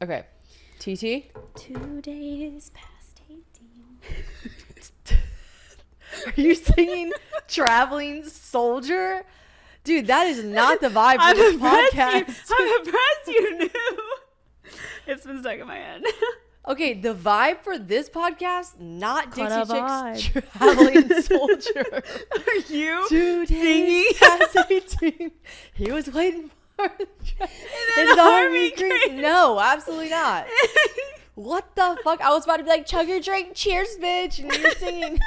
Okay. TT? 2 days past 18. Are you singing Traveling Soldier? Dude, that is not the vibe for this podcast. I'm impressed you knew. It's been stuck in my head. Okay, the vibe for this podcast, not What Dixie a Chicks Traveling Soldier. Are you 2 singing? days past 18. He was waiting for his army creep. No, absolutely not. What the fuck? I was about to be like, chug your drink, cheers, bitch. And you're singing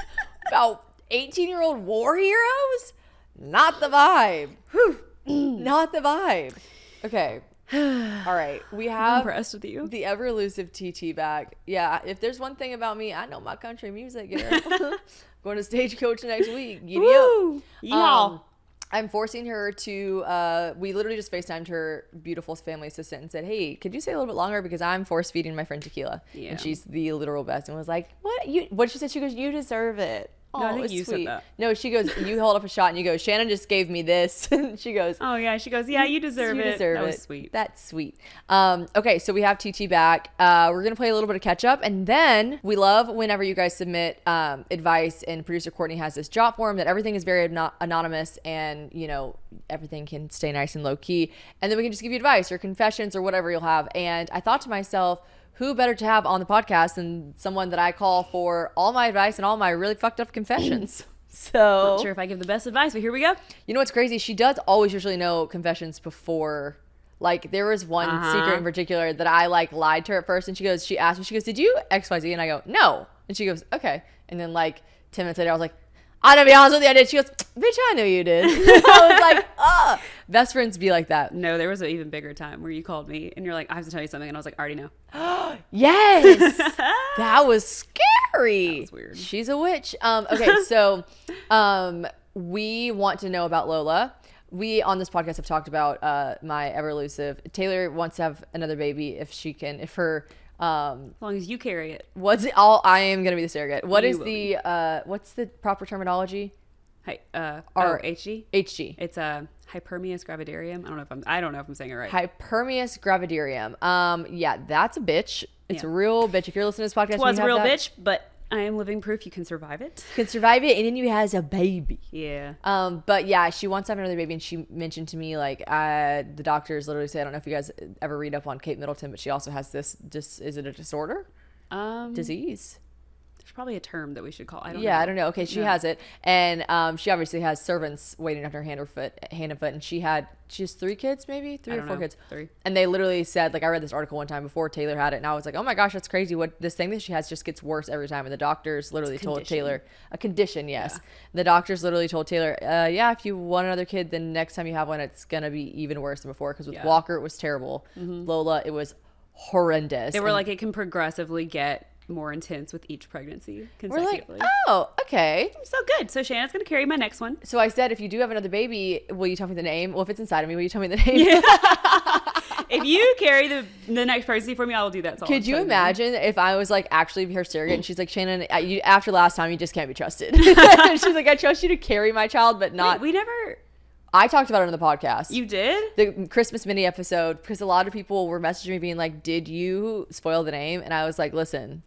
about 18-year-old war heroes? Not the vibe. Not the vibe. Okay. All right. We I'm have impressed with you. the ever elusive TT back. Yeah. If there's one thing about me, I know my country music. Girl. Going to Stagecoach next week. Giddy up. Yeah. I'm forcing her to, we literally just FaceTimed her beautiful family assistant and said, hey, could you stay a little bit longer? Because I'm force feeding my friend tequila. Yeah. And she's the literal best and was like, what she said? She goes, you deserve it. No, I Oh, think it's you said sweet. that. No, she goes, you hold up a shot and you go, Shannon just gave me this. And she goes, Oh, yeah. She goes, yeah, you deserve it. That was sweet. That's sweet. Okay, so we have TT back. We're going to play a little bit of catch up. And then we love whenever you guys submit advice, and producer Courtney has this job form that everything is very anonymous and, you know, everything can stay nice and low key. And then we can just give you advice or confessions or whatever you'll have. And I thought to myself, who better to have on the podcast than someone that I call for all my advice and all my really fucked up confessions? So Not sure if I give the best advice, but here we go. you know what's crazy? She does always usually know confessions before. Like, there was one secret in particular that I like lied to her at first, and she asked me, she goes, did you XYZ? And I go, no. And she goes, okay. And then like 10 minutes later I was like, I'm gonna be honest with you, I did. She goes, bitch, I knew you did. I was like, best friends be like that. No, there was an even bigger time where you called me and you're like, I have to tell you something. And I was like, I already know. Yes. That was scary. That was weird. She's a witch. Okay, so we want to know about Lola. We on this podcast have talked about my ever elusive Taylor wants to have another baby if her As long as you carry it. what's it all I am gonna be the surrogate. What You is will the what's the proper terminology? HG. HG. It's a hypermeous gravidarium. I don't know if I'm saying it right. Hypermeous gravidarium. Yeah, that's a bitch. It's Yeah. a real bitch. If you're listening to this podcast, It was you a have real that, bitch, but I am living proof you can survive it. can survive it, and then you has a baby. Yeah. But yeah, she wants to have another baby, and she mentioned to me like the doctors literally say, I don't know if you guys ever read up on Kate Middleton, but she also has this. Just is it a disorder? Disease? There's probably a term that we should call. I don't know. I don't know. Okay, she has it, and she obviously has servants waiting on her hand and foot, and she has 3 kids, maybe 3 or 4 kids. 3. And they literally said, like, I read this article one time before Taylor had it, and I was like, oh my gosh, that's crazy. What this thing that she has just gets worse every time. And the doctors literally told Taylor a condition. Yes, the doctors literally told Taylor, yeah, if you want another kid, then next time you have one, it's gonna be even worse than before. Because with Walker, it was terrible. Lola, it was horrendous. They were like, it can progressively get more intense with each pregnancy consecutively. we're like, oh, okay. So good. So Shannon's going to carry my next one. So I said, if you do have another baby, will you tell me the name? Well, if it's inside of me, will you tell me the name? Yeah. If you carry the next pregnancy for me, I will do that. Could you imagine if I was like actually her surrogate and she's like, Shannon, after last time, you just can't be trusted. She's like, I trust you to carry my child, but not. Wait, we never. I talked about it on the podcast. You did? The Christmas mini episode, because a lot of people were messaging me being like, did you spoil the name? And I was like, listen,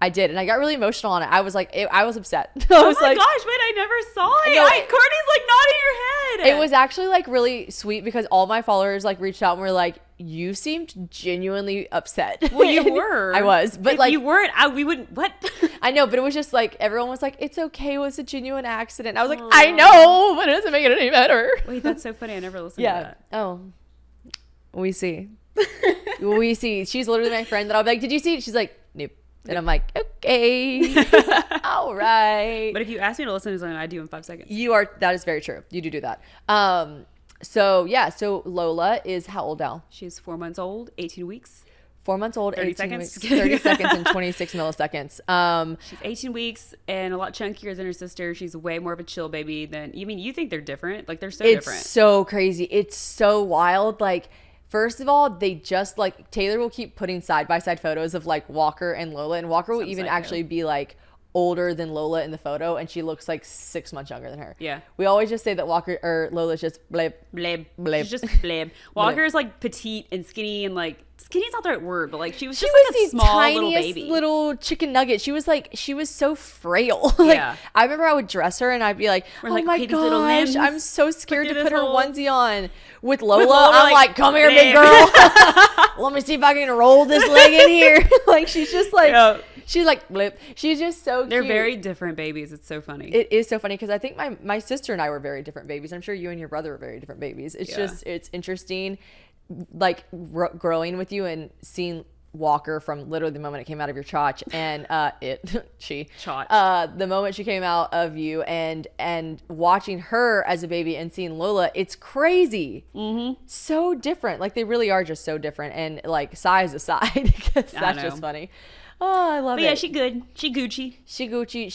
I did. And I got really emotional on it. I was like, I was upset. I was gosh, wait, I never saw it. No, Courtney's like nodding her head. It was actually like really sweet because all my followers like reached out and were like, you seemed genuinely upset. Well, you were. I was. But if like, you weren't, we wouldn't. What? I know, but it was just like, everyone was like, it's okay. It was a genuine accident. I was like, I know, but it doesn't make it any better. Wait, that's so funny. I never listened to that. Oh, we see. We see. She's literally my friend that I'll be like, did you see it? She's like, nope. And I'm like, okay, all right. But if you ask me to listen to something, I do in 5 seconds. That is very true. You do that. So Lola is how old now? She's 4 months old, 18 weeks. 4 months old, 30 18 seconds. weeks, 30 seconds and 26 milliseconds. She's 18 weeks and a lot chunkier than her sister. She's way more of a chill baby than, you think they're different? Like, they're so different. It's so crazy. It's so wild. Like, first of all, they just like, Taylor will keep putting side-by-side photos of like Walker and Lola, and Walker will even actually be like older than Lola in the photo, and she looks like 6 months younger than her. Yeah. We always just say that Lola's just bleb, Bleb. bleb. She's just bleb. Walker is like petite and skinny and like skinny's not the right word, but like she was She just was like a the small little tiniest baby. little chicken nugget. She was so frail. Like, Yeah. I remember I would dress her and I'd be like, We're oh like, my okay, these little gosh, limbs. I'm so scared to through put her this hole. onesie on. With Lola, Lola, I'm like, come here, big damn. girl. Let me see if I can roll this leg in here. Like, she's just like, Yeah. she's like, blip. She's just so cute. They're very different babies. It's so funny. It is so funny because I think my sister and I were very different babies. I'm sure you and your brother were very different babies. It's just, it's interesting, like, growing with you and seeing Walker from literally the moment it came out of your chotch and Chotch. the moment she came out of you and watching her as a baby and seeing Lola, it's crazy. So different. Like, they really are just so different, and like size aside, because that's just funny. Oh, I love it. But yeah, she good. She Gucci. She Gucci.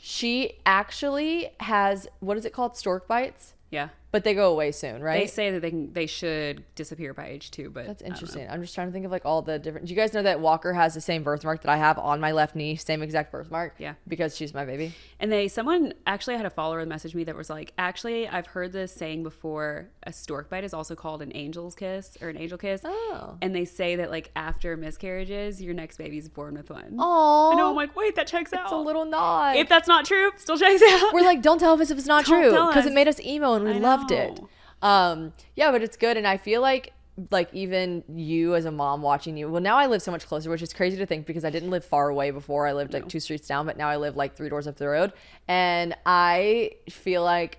She actually has, what is it called? Stork bites? Yeah. But they go away soon, right? They say that they should disappear by age 2, but That's interesting. I'm just trying to think of like all the different. Do you guys know that Walker has the same birthmark that I have on my left knee? Same exact birthmark. Yeah. Because she's my baby. And someone actually had a follower message me that was like, actually, I've heard this saying before. A stork bite is also called an angel's kiss or an angel kiss. Oh. And they say that like after miscarriages, your next baby's born with one. Aww. I know. I'm like, wait, that checks out. It's a little nod. If that's not true, still checks out. We're like, don't tell us if it's not Don't true, tell because it us. made us emo and we I loved it. know. Yeah, but it's good, and I feel like even you as a mom watching you. Well, now I live so much closer, which is crazy to think because I didn't live far away before. I lived like 2 streets down, but now I live like 3 doors up the road, and I feel like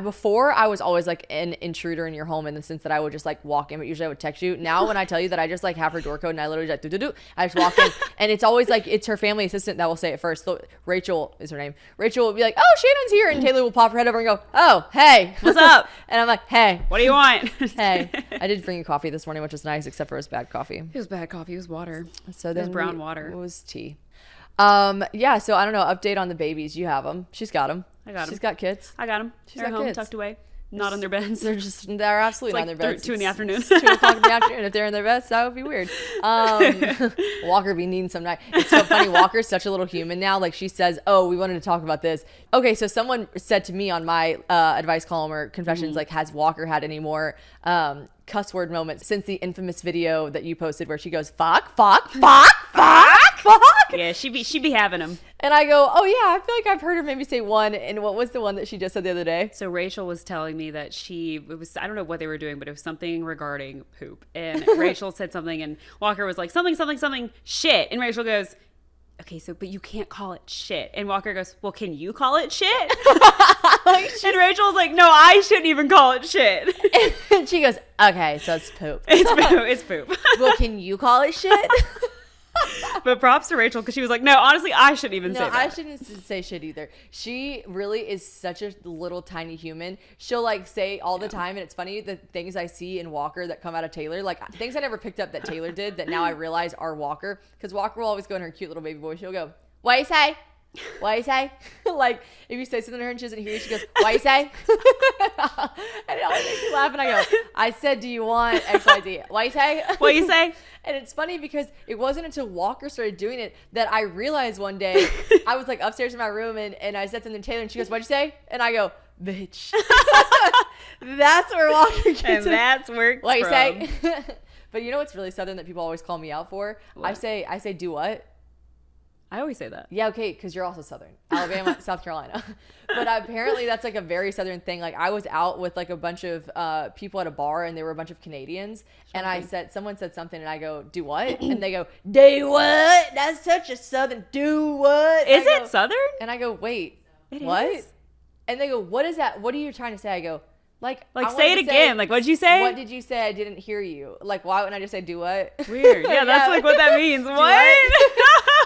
before I was always like an intruder in your home in the sense that I would just like walk in, but usually I would text you. Now when I tell you that I just like have her door code and I literally just do, I just walk in, and it's always like it's her family assistant that will say it first. So Rachel is her name. Rachel will be like, "Oh, Shannon's here," and Taylor will pop her head over and go, "Oh, hey, What's up?" And I'm like, "Hey, What do you want? hey." I did bring you coffee this morning, which was nice, except for it was bad coffee. It was bad coffee. It was water. So then brown water. It was tea. Yeah. So I don't know. Update on the babies. You have them. She's got them. I got 'em. She's got kids. I got them. They're got home, kids. tucked away, not on their beds. They're absolutely It's not on like their beds. 2 in the afternoon. It's 2 o'clock in the afternoon. If they're in their beds, that would be weird. Walker be needing some night. It's so funny. Walker's such a little human now. Like, she says, "Oh, we wanted to talk about this." Okay, so someone said to me on my advice column or confessions, like, has Walker had any more cuss word moments since the infamous video that you posted where she goes, "Fuck, fuck, fuck, fuck, fuck"? Yeah, she be having them. And I go, "Oh yeah, I feel like I've heard her maybe say one." And what was the one that she just said the other day? So Rachel was telling me that I don't know what they were doing, but it was something regarding poop. And Rachel said something, and Walker was like, something, shit. And Rachel goes, okay, but you can't call it shit. And Walker goes, well, can you call it shit? And Rachel's like, no, I shouldn't even call it shit. And she goes, "Okay, so it's poop." It's poop. Well, can you call it shit? But props to Rachel, because she was like, no, honestly, I shouldn't even say that. I shouldn't say shit either. She really is such a little tiny human. She'll like say all the time, and it's funny the things I see in Walker that come out of Taylor, like things I never picked up that Taylor did that now I realize are Walker, because Walker will always go in her cute little baby voice. She'll go, "What you say? What you say?" Like, if you say something to her and she doesn't hear you, she goes, "What you say?" And it always makes me laugh, and I go, "I said, do you want XYZ? What you say?" What you say? And it's funny because it wasn't until Walker started doing it that I realized one day, I was like upstairs in my room and I said something to Taylor and she goes, "What'd you say?" And I go, "Bitch." That's where Walker gets And that's where it's What you from. say? But you know what's really Southern that people always call me out for? What? I say, "Do what?" I always say that. Yeah, okay, because you're also Southern. Alabama, South Carolina. But apparently that's like a very Southern thing. Like, I was out with like a bunch of people at a bar, and there were a bunch of Canadians. And someone said something, and I go, "Do what?" And they go, "Do what? That's such a Southern, do what?" Is it Southern? And I go, "Wait, It what?" is? And they go, "What is that? What are you trying to say?" I go, Like I say it again. Like, what'd you say? What did you say? I didn't hear you. Like, why wouldn't I just say "do what"? Weird. Yeah, that's like what that means. Do What?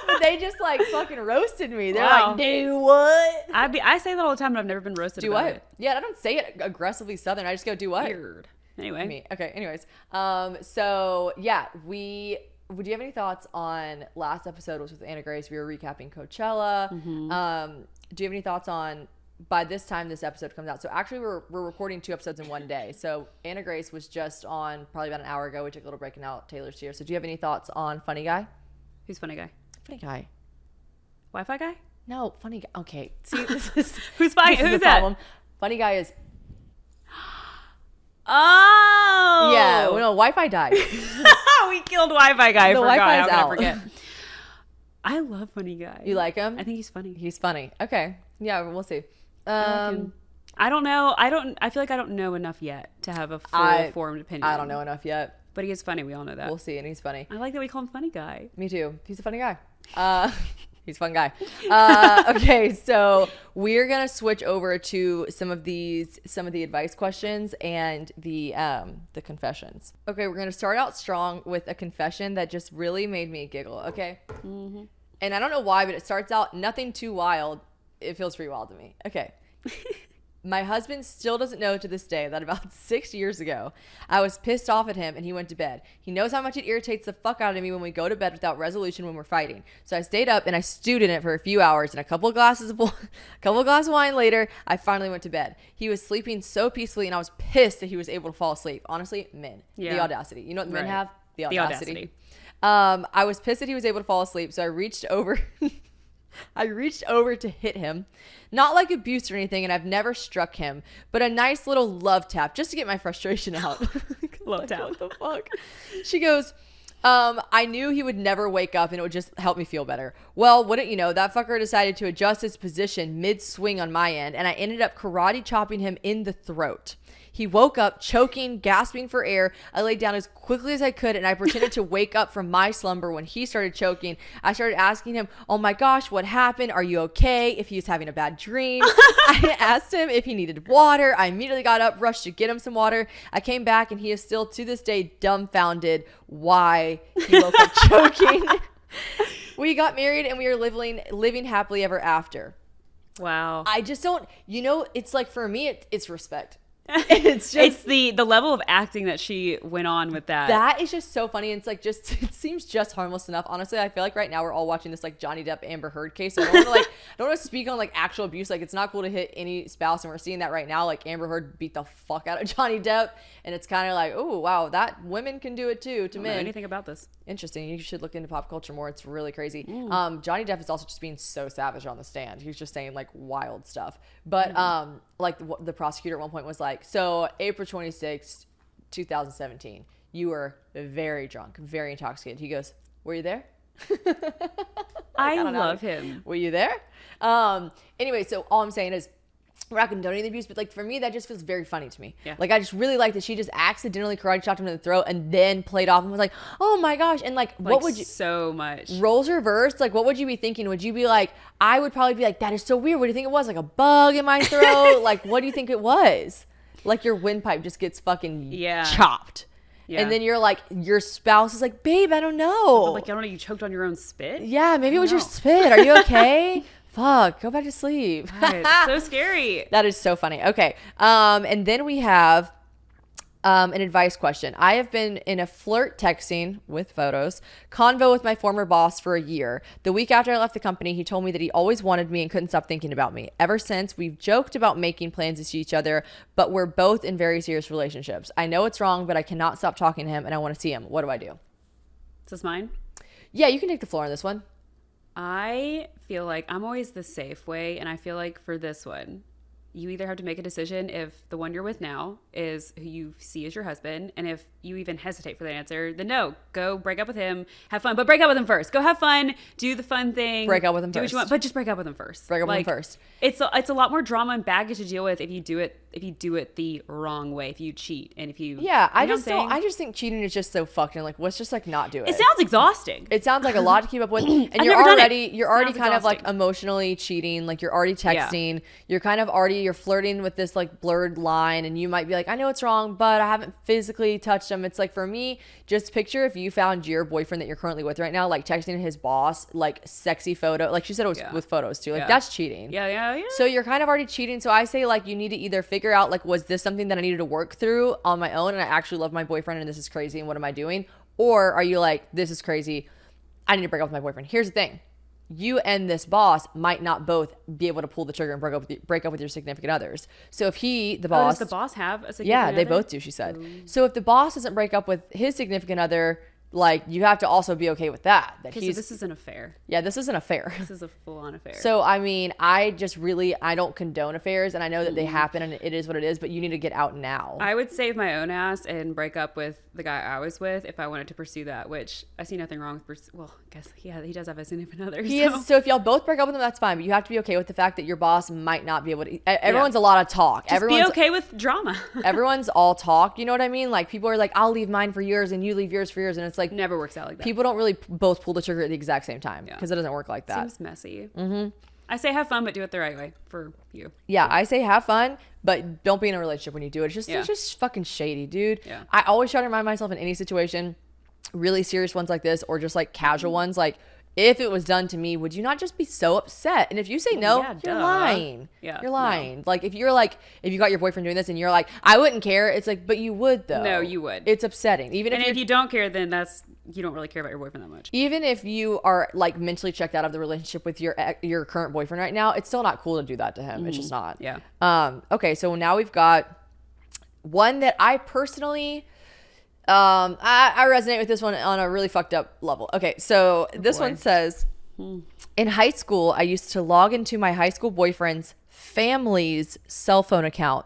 But they just like fucking roasted me. They're Wow. like, "Do what?" I say that all the time, but I've never been roasted Do about what? it. Yeah, I don't say it aggressively Southern. I just go, "Do what?" Weird. Anyway. Me. Okay. Anyways, so yeah, would you have any thoughts on last episode was with Anna Grace? We were recapping Coachella. Mm-hmm. Do you have any thoughts on? By this time this episode comes out, so actually we're recording 2 episodes in one day. So Anna Grace was just on probably about an hour ago. We took a little break, and now Taylor's here. So do you have any thoughts on Funny Guy? Who's funny guy? Funny Guy. Wi-Fi guy? No, Funny Guy. Okay, see, this is Who's funny? this is Who's the that? problem. Funny Guy is Oh. Yeah, well, no, Wi-Fi died. We killed Wi-Fi guy. The Forgot. Wi-Fi's How could I out. forget? I love funny guy. You like him? I think he's funny. He's funny. Okay. Yeah, we'll see. I like him. I don't know. I feel like I don't know enough yet to have a full formed opinion. I don't know enough yet. But he is funny. We all know that. We'll see, and he's funny. I like that we call him funny guy. Me too. He's a funny guy. He's a fun guy. Okay, so we're gonna switch over to some of the advice questions and the confessions. Okay, we're gonna start out strong with a confession that just really made me giggle. Okay, and I don't know why, but it starts out nothing too wild. It feels pretty wild to me. Okay. My husband still doesn't know to this day that about 6 years ago, I was pissed off at him and he went to bed. He knows how much it irritates the fuck out of me when we go to bed without resolution when we're fighting. So I stayed up and I stewed in it for a few hours, and a couple of glasses of wine later, I finally went to bed. He was sleeping so peacefully and I was pissed that he was able to fall asleep. Honestly, men. Yeah. The audacity. You know what men have? The audacity. I was pissed that he was able to fall asleep, so I reached over to hit him. Not like abuse or anything, and I've never struck him, but a nice little love tap just to get my frustration out. Love tap. What the fuck? She goes, I knew he would never wake up and it would just help me feel better. Well, wouldn't you know, that fucker decided to adjust his position mid-swing on my end, and I ended up karate chopping him in the throat. He woke up choking, gasping for air. I laid down as quickly as I could, and I pretended to wake up from my slumber when he started choking. I started asking him, oh my gosh, what happened? Are you okay? If he was having a bad dream. I asked him if he needed water. I immediately got up, rushed to get him some water. I came back, and he is still to this day dumbfounded why he woke up choking. We got married, and we are living happily ever after. Wow. I just don't, it's like, for me, it's respect. It's just the level of acting that she went on with that is just so funny. It's like, just it seems just harmless enough. Honestly, I feel like right now we're all watching this like Johnny Depp Amber Heard case, so I don't want to speak on like actual abuse. Like, it's not cool to hit any spouse, and we're seeing that right now. Like, Amber Heard beat the fuck out of Johnny Depp, and it's kind of like, oh wow, that women can do it too to men. Know anything about this? Interesting. You should look into pop culture more. It's really crazy. Johnny Depp is also just being so savage on the stand. He's just saying like wild stuff. But like the prosecutor at one point was like, so April 26th, 2017, you were very drunk, very intoxicated. He goes, were you there? I love him. Were you there? Anyway, so all I'm saying is, we're not condoning the abuse, but like for me, that just feels very funny to me. Yeah. Like, I just really like that she just accidentally karate chopped him in the throat and then played off and was like, oh my gosh. And like what would you, so much roles reversed, like what would you be thinking? Would you be like, I would probably be like, that is so weird. What do you think it was? Like a bug in my throat? Like, what do you think it was? Like your windpipe just gets fucking chopped. Yeah. And then you're like, your spouse is like, babe, I don't know. Like, I don't know, you choked on your own spit? Yeah, maybe it was your spit. Are you okay? Fuck, go back to sleep. God, so scary. That is so funny. Okay. And then we have an advice question. I have been in a flirt texting with photos convo with my former boss for a year. The week after I left the company, he told me that he always wanted me and couldn't stop thinking about me. Ever since, we've joked about making plans to see each other, but we're both in very serious relationships. I know it's wrong, but I cannot stop talking to him and I want to see him. What do I do? Is this mine? Yeah, you can take the floor on this one. I feel like I'm always the safe way, and I feel like for this one, you either have to make a decision if the one you're with now is who you see as your husband, and if you even hesitate for that answer, then no, go break up with him, have fun, but break up with him first. Go have fun, do the fun thing, break up with him do first. what you want, but just break up with him first. Break up with him first. It's a lot more drama and baggage to deal with if you do it the wrong way, if you cheat, and if you I just think cheating is just so fucking like, let's just like not do it. It sounds exhausting. It sounds like a lot to keep up with, and you're already kind of like emotionally cheating. Like, you're already texting, you're flirting with this like blurred line, and you might be like, I know it's wrong, but I haven't physically touched him. It's like, for me, just picture if you found your boyfriend that you're currently with right now, like texting his boss, like sexy photo, like she said it was with photos too, like that's cheating. Yeah. So you're kind of already cheating. So I say, like, you need to either figure out, like, was this something that I needed to work through on my own, and I actually love my boyfriend and this is crazy and what am I doing? Or are you like, this is crazy, I need to break up with my boyfriend. Here's the thing. You and this boss might not both be able to pull the trigger and break up with your significant others. So if the boss... does the boss have a significant other? Yeah, they both do, she said. Ooh. So if the boss doesn't break up with his significant other, like you have to also be okay with that Okay, so this is an affair. yeah, this isn't a affair. This is a full-on affair. So I mean, I don't condone affairs, and I know that they happen and it is what it is, but you need to get out now. I would save my own ass and break up with the guy I was with if I wanted to pursue that, which I see nothing wrong with well, I guess he does have a significant other. So if y'all both break up with him, that's fine, but you have to be okay with the fact that your boss might not be able to. Everyone's a lot of talk. Just be okay with drama. Everyone's all talk, you know what I mean? Like people are like, I'll leave mine for yours and you leave yours for yours, and it's like never works out like that. People don't really both pull the trigger at the exact same time because it doesn't work like that. Seems messy. I say have fun, but do it the right way for you. Yeah, I say have fun, but don't be in a relationship when you do it. It's just fucking shady, dude. Yeah. I always try to remind myself in any situation, really serious ones like this or just like casual ones, like if it was done to me, would you not just be so upset? And if you say no, you're lying. Yeah, you're lying. No. Like if you got your boyfriend doing this and you're like, I wouldn't care. It's like, but you would though. No, you would. It's upsetting. If you don't care, then you don't really care about your boyfriend that much. Even if you are like mentally checked out of the relationship with your current boyfriend right now, it's still not cool to do that to him. It's just not. Yeah. Okay. So now we've got one that I personally, I resonate with this one on a really fucked up level. Okay, so this one says, in high school, I used to log into my high school boyfriend's family's cell phone account,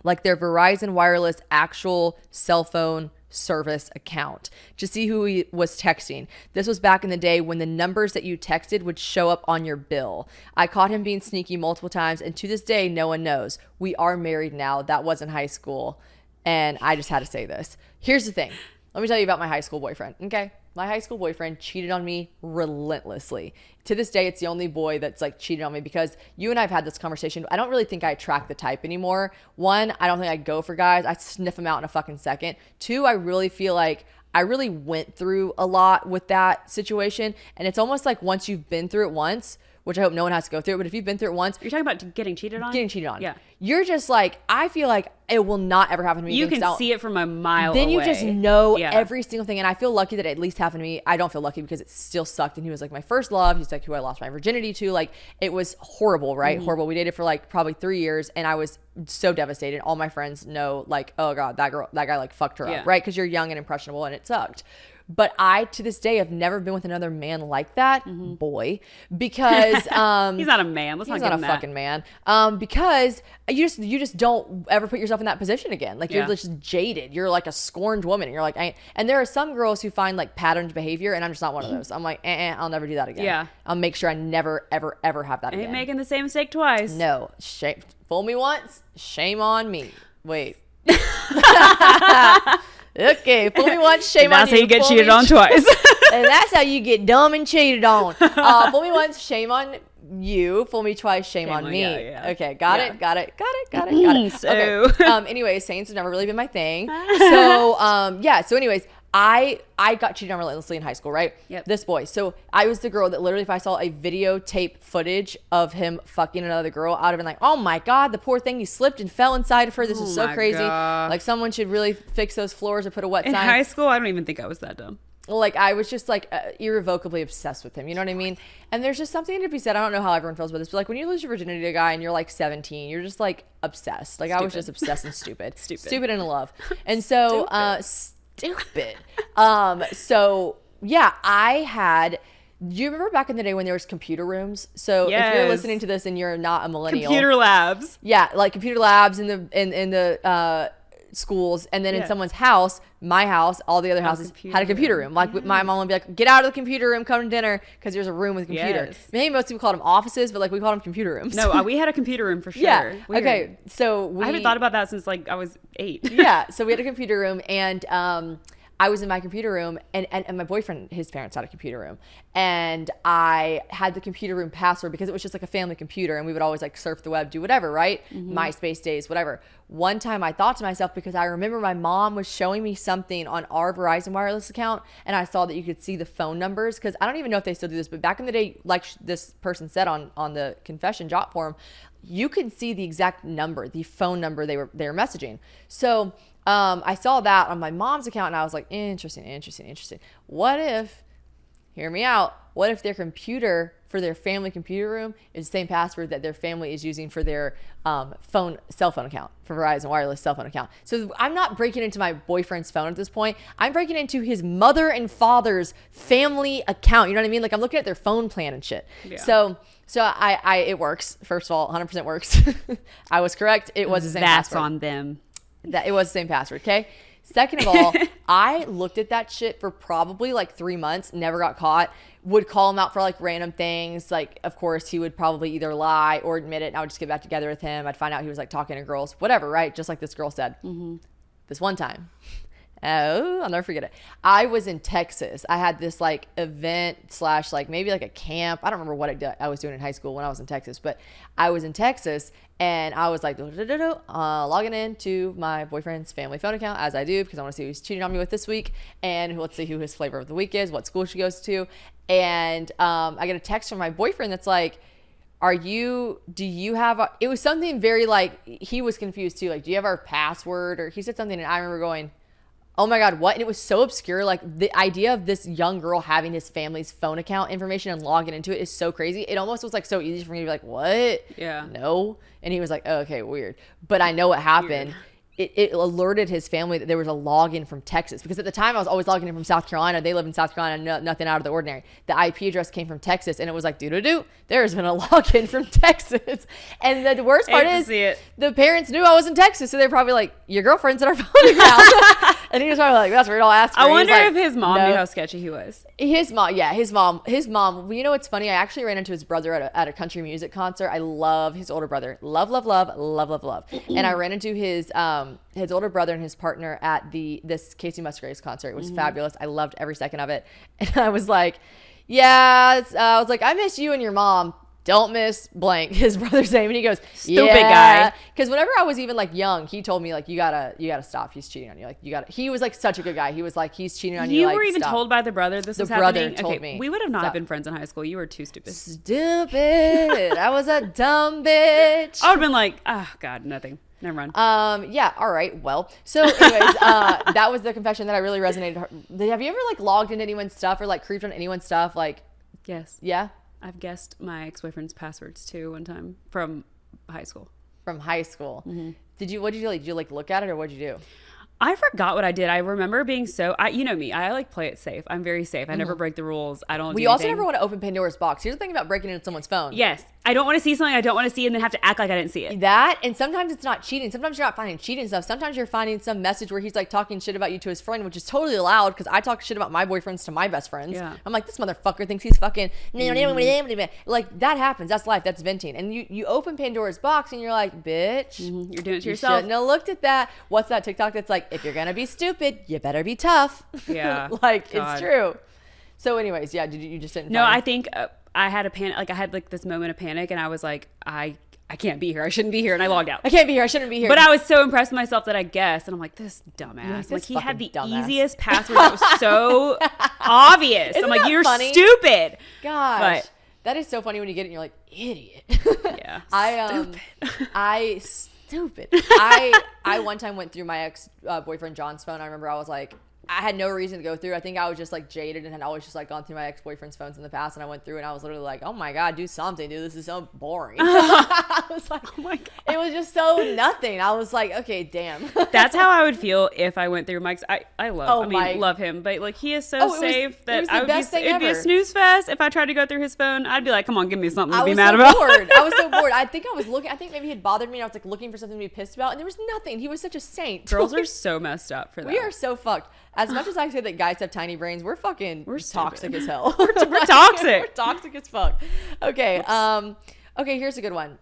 like their Verizon Wireless actual cell phone service account, to see who he was texting. This was back in the day when the numbers that you texted would show up on your bill. I caught him being sneaky multiple times, and to this day, no one knows. We are married now. That wasn't high school. And I just had to say this. Here's the thing. Let me tell you about my high school boyfriend, okay? My high school boyfriend cheated on me relentlessly. To this day, it's the only boy that's like cheated on me because you and I have had this conversation. I don't really think I attract the type anymore. One, I don't think I go for guys. I sniff them out in a fucking second. Two, I really feel like I really went through a lot with that situation. And it's almost like once you've been through it once, which I hope no one has to go through, but if you've been through it once. You're talking about getting cheated on? Getting cheated on. Yeah. You're just like, I feel like it will not ever happen to me. You can see it from a mile away. Then you just know Yeah. every single thing. And I feel lucky that it at least happened to me. I don't feel lucky because it still sucked. And he was like my first love. He's like who I lost my virginity to. Like it was horrible, right? Horrible. We dated for like probably 3 years and I was so devastated. All my friends know like, oh God, that guy like fucked her up, right? Because you're young and impressionable and it sucked. But I, to this day, have never been with another man like that, boy, because he's not a man. Let's not give him that. He's not a fucking man. Because you just don't ever put yourself in that position again. Like you're just jaded. You're like a scorned woman. And you're like, and there are some girls who find like patterned behavior, and I'm just not one of those. I'm like, I'll never do that again. Yeah, I'll make sure I never, ever, ever have that again. Ain't making the same mistake twice. No, shame. Fool me once, shame on me. Wait. Okay, fool me once, shame on you. That's how you get cheated on twice. And that's how you get dumb and cheated on. Fool me once, shame on you. Fool me twice, shame on me. Yeah. Okay, got it. So. Okay. Anyways, saints have never really been my thing. So, so anyways, I got cheated on relentlessly in high school, right? Yep. This boy. So I was the girl that literally, if I saw a videotape footage of him fucking another girl, I'd have been like, oh my God, the poor thing, he slipped and fell inside of her. This is so crazy. God. Like someone should really fix those floors or put a wet In sign. high school, I don't even think I was that dumb. Like I was just like irrevocably obsessed with him. You know what I mean? And there's just something to be said. I don't know how everyone feels about this, but like when you lose your virginity to a guy and you're like 17, you're just like obsessed. Like I was just obsessed and stupid. Stupid and in love. And so, stupid. So yeah, do you remember back in the day when there was computer rooms? So if you're listening to this and you're not a millennial. Computer labs. Yeah, like computer labs in the schools, and then in someone's house, my house, all the other houses had a computer room. Like my mom would be like, get out of the computer room, come to dinner, because there's a room with a computer. Yes. Maybe most people called them offices, but like we called them computer rooms. No, we had a computer room for sure. Yeah. Weird. Okay. So I haven't thought about that since like I was 8. Yeah. So we had a computer room, and I was in my computer room, and my boyfriend, his parents had a computer room, and I had the computer room password because it was just like a family computer, and we would always like surf the web, do whatever, right? MySpace days, whatever. One time I thought to myself, because I remember my mom was showing me something on our Verizon Wireless account, and I saw that you could see the phone numbers, because I don't even know if they still do this, but back in the day, like this person said on the confession jot form, you could see the exact number, the phone number they were messaging. So I saw that on my mom's account, and I was like, interesting. What if hear me out. What if their computer for their family computer room is the same password that their family is using for their cell phone account, for Verizon wireless cell phone account? So I'm not breaking into my boyfriend's phone at this point. I'm breaking into his mother and father's family account. You know what I mean? Like, I'm looking at their phone plan and shit. Yeah. So I it works. First of all, 100% works. I was correct. It was the same password. That's on them. That it was the same password. Okay. Second of all, I looked at that shit for probably like 3 months, never got caught, would call him out for like random things. Like, of course, he would probably either lie or admit it, and I would just get back together with him. I'd find out he was like talking to girls, whatever, right? Just like this girl said. Mm-hmm. This one time, I'll never forget it. I was in Texas. I had this like event / like maybe like a camp. I don't remember what I was doing in high school when I was in Texas, but I was in Texas and I was like logging into my boyfriend's family phone account, as I do, because I want to see who he's cheating on me with this week, and let's see who his flavor of the week is, what school she goes to. And I get a text from my boyfriend that's like, do you have it was something very like, he was confused too, like, do you have our password? Or he said something, and I remember going, oh my God, what? And it was so obscure. Like, the idea of this young girl having his family's phone account information and logging into it is so crazy. It almost was like so easy for me to be like, what? Yeah. No. And he was like, oh, okay, weird. But I know what happened. It alerted his family that there was a login from Texas, because at the time I was always logging in from South Carolina. They live in South Carolina, nothing out of the ordinary. The IP address came from Texas, and it was like, there's been a login from Texas. And the worst part is the parents knew I was in Texas, so they're probably like, your girlfriend's in our phone account. And he was probably like, that's weird, I'll ask her. I wonder if his mom knew how sketchy he was. His mom. Well, you know what's funny? I actually ran into his brother at a country music concert. I love his older brother. Love. And I ran into his older brother and his partner at this Casey Musgraves concert. It was fabulous. I loved every second of it. And I was like, I was like, I miss you and your mom. Don't miss blank, his brother's name. And he goes, stupid guy. Because whenever I was even like young, he told me like, you gotta stop. He's cheating on you. Like, he was like such a good guy. He was like, he's cheating on you. You were even told by the brother this was happening? The brother told me. We would have not been friends in high school. You were too stupid. Stupid. I was a dumb bitch. I would have been like, oh God, nothing. Never mind. Yeah. All right. Well, so anyways, that was the confession that I really resonated. Have you ever like logged into anyone's stuff or like creeped on anyone's stuff? Like, yes. Yeah. I've guessed my ex-boyfriend's passwords too one time from high school. From high school. Mm-hmm. What did you like? Did you like look at it, or what did you do? I forgot what I did. I remember being you know me, I like play it safe. I'm very safe. I never break the rules. I don't do also never want to open Pandora's box. Here's the thing about breaking into someone's phone. Yes. I don't want to see something I don't want to see and then have to act like I didn't see it. That, and sometimes it's not cheating. Sometimes you're not finding cheating stuff. Sometimes you're finding some message where he's like talking shit about you to his friend, which is totally allowed, because I talk shit about my boyfriends to my best friends. Yeah. I'm like, this motherfucker thinks he's fucking like, that happens. That's life. That's venting. And you open Pandora's box and you're like, bitch, you're doing it to yourself. You shouldn't have looked at that. What's that TikTok that's like, if you're gonna be stupid, you better be tough. Yeah. Like, God. It's true. So anyways, yeah, you just didn't No, I think I had a panic. Like, I had like this moment of panic, and I was like, I can't be here. I shouldn't be here. And I logged out. I can't be here. I shouldn't be here. But I was so impressed with myself that I guessed. And I'm like, this dumbass. Like, he had the easiest password that was so obvious. I'm like, you're funny? Stupid. Gosh. But that is so funny when you get it and you're like, idiot. Yeah. Stupid. I one time went through my ex boyfriend John's phone. I remember I was like, I had no reason to go through. I think I was just like jaded and had always just like gone through my ex-boyfriend's phones in the past, and I went through and I was literally like, oh my God, do something, dude. This is so boring. I was like, oh my God. It was just so nothing. I was like, okay, damn. That's how I would feel if I went through Mike's. I love him, but like, he is so safe that it'd be a snooze fest. If I tried to go through his phone, I'd be like, come on, give me something to be mad about. I was so bored. I think maybe he had bothered me and I was like looking for something to be pissed about, and there was nothing. He was such a saint. Girls are so messed up for that. We are so fucked. As much as I say that guys have tiny brains, we're toxic as hell. We're toxic. We're toxic as fuck. Okay. Okay, here's a good one.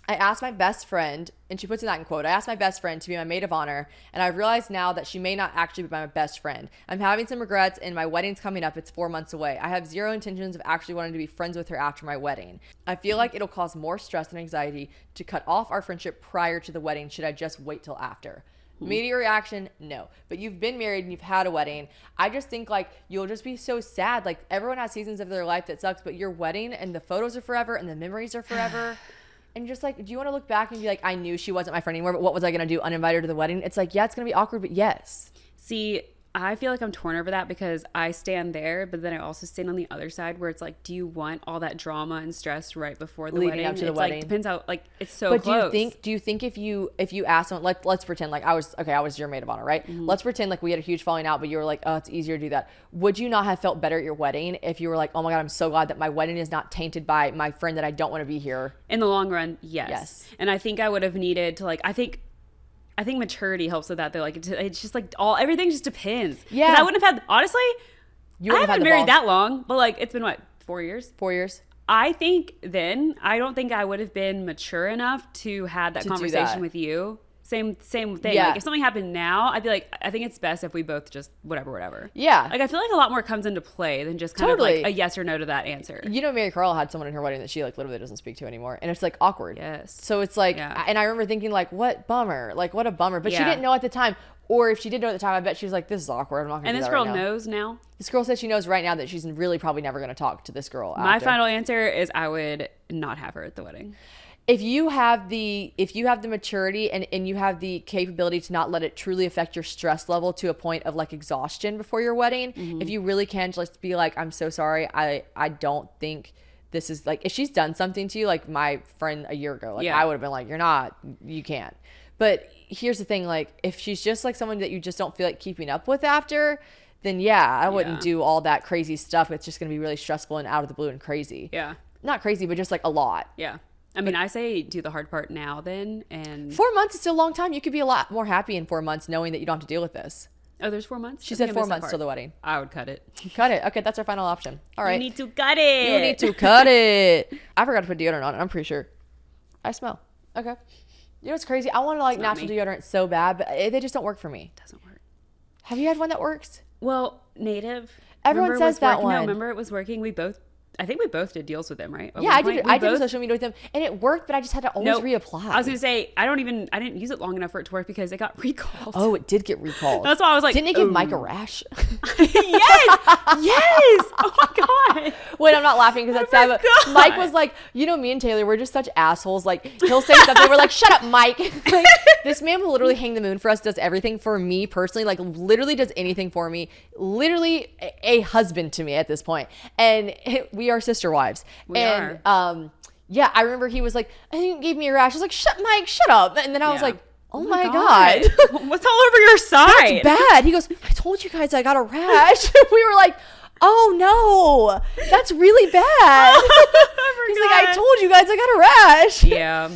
I asked my best friend, and she puts in that in quote, I asked my best friend to be my maid of honor, and I've realized now that she may not actually be my best friend. I'm having some regrets, and my wedding's coming up. It's 4 months away. I have zero intentions of actually wanting to be friends with her after my wedding. I feel like it'll cause more stress and anxiety to cut off our friendship prior to the wedding. Should I just wait till after? Immediate reaction, no. But you've been married and you've had a wedding. I just think like you'll just be so sad. Like, everyone has seasons of their life that sucks, but your wedding and the photos are forever and the memories are forever. And just like, do you want to look back and be like, I knew she wasn't my friend anymore, but what was I going to do? Uninvite her to the wedding? It's like, yeah, it's going to be awkward, but yes. See, I feel like I'm torn over that because I stand there, but then I also stand on the other side where it's like, do you want all that drama and stress right before the Leading wedding? up to the It's wedding. like, depends how, like, it's so But close. do you think if you ask someone, like, let's pretend like I was your maid of honor, right? Let's pretend like we had a huge falling out, but you were like, oh, it's easier to do that. Would you not have felt better at your wedding if you were like, oh my God, I'm so glad that my wedding is not tainted by my friend that I don't want to be here? In the long run, yes. Yes. And I think I would have needed to, like, I think maturity helps with that though. Like it's just like everything just depends. Yeah. 'Cause I wouldn't have had, honestly, You I wouldn't have haven't had been the married balls. that long, but like it's been what, 4 years? 4 years. I think then I don't think I would have been mature enough to have that To do conversation that. with you. Same thing. Yeah. Like if something happened now, I'd be like, I think it's best if we both just whatever. Yeah. Like I feel like a lot more comes into play than just kind Totally. of like a yes or no to that answer. You know, Mary Carl had someone in her wedding that she like literally doesn't speak to anymore, and it's like awkward. Yes. So it's like, Yeah. and I remember thinking like, what bummer, like what a bummer. But she Yeah. didn't know at the time, or if she did know at the time, I bet she was like, this is awkward. I'm not gonna And do this that girl right now. knows now. This girl said she knows right now that she's really probably never going to talk to this girl. My after. final answer is I would not have her at the wedding. If you have the maturity and you have the capability to not let it truly affect your stress level to a point of like exhaustion before your wedding, if you really can just be like, I'm so sorry, I don't think this is like, if she's done something to you, like my friend a year ago, like Yeah. I would have been like, you can't. But here's the thing, like if she's just like someone that you just don't feel like keeping up with after, then yeah, I wouldn't Yeah. do all that crazy stuff. It's just going to be really stressful and out of the blue and crazy. Yeah. Not crazy, but just like a lot. Yeah. I mean, I say do the hard part now then. And 4 months is still a long time. You could be a lot more happy in 4 months knowing that you don't have to deal with this. oh, there's 4 months? She I said think I 4 missed that months part. till the wedding. I would cut it. Cut it. Okay, that's our final option. All right. You need to cut it. You need to cut it. I forgot to put deodorant on it. I'm pretty sure. I smell. Okay. You know what's crazy? I want to like It's not natural me. deodorant so bad, but they just don't work for me. Doesn't work. Have you had one that works? Well, Native. Everyone remember, says was that working- one. No, remember it was working. I think we both did deals with them, right? At Yeah, one I did. point? I We did both- social media with them, and it worked, but I just had to always Nope. reapply. I was gonna say I didn't use it long enough for it to work because it got recalled. Oh, it did get recalled. That's why I was like, Didn't it give ooh. Mike a rash? yes, yes. Oh my god. Wait, I'm not laughing because that's sad. But God. Mike was like, you know, me and Taylor, we're just such assholes. Like, he'll say something, we're like, shut up, Mike. Like, this man will literally hang the moon for us, does everything for me personally, like, literally does anything for me. Literally a husband to me at this point. And we are sister wives. We and, are. yeah, I remember he was like, I think it gave me a rash. I was like, shut, Mike, shut up. And then I was Yeah. like, oh my God. What's all over your side? That's bad. He goes, I told you guys I got a rash. We were like, oh no, that's really bad. He's like, I told you guys I got a rash. Yeah.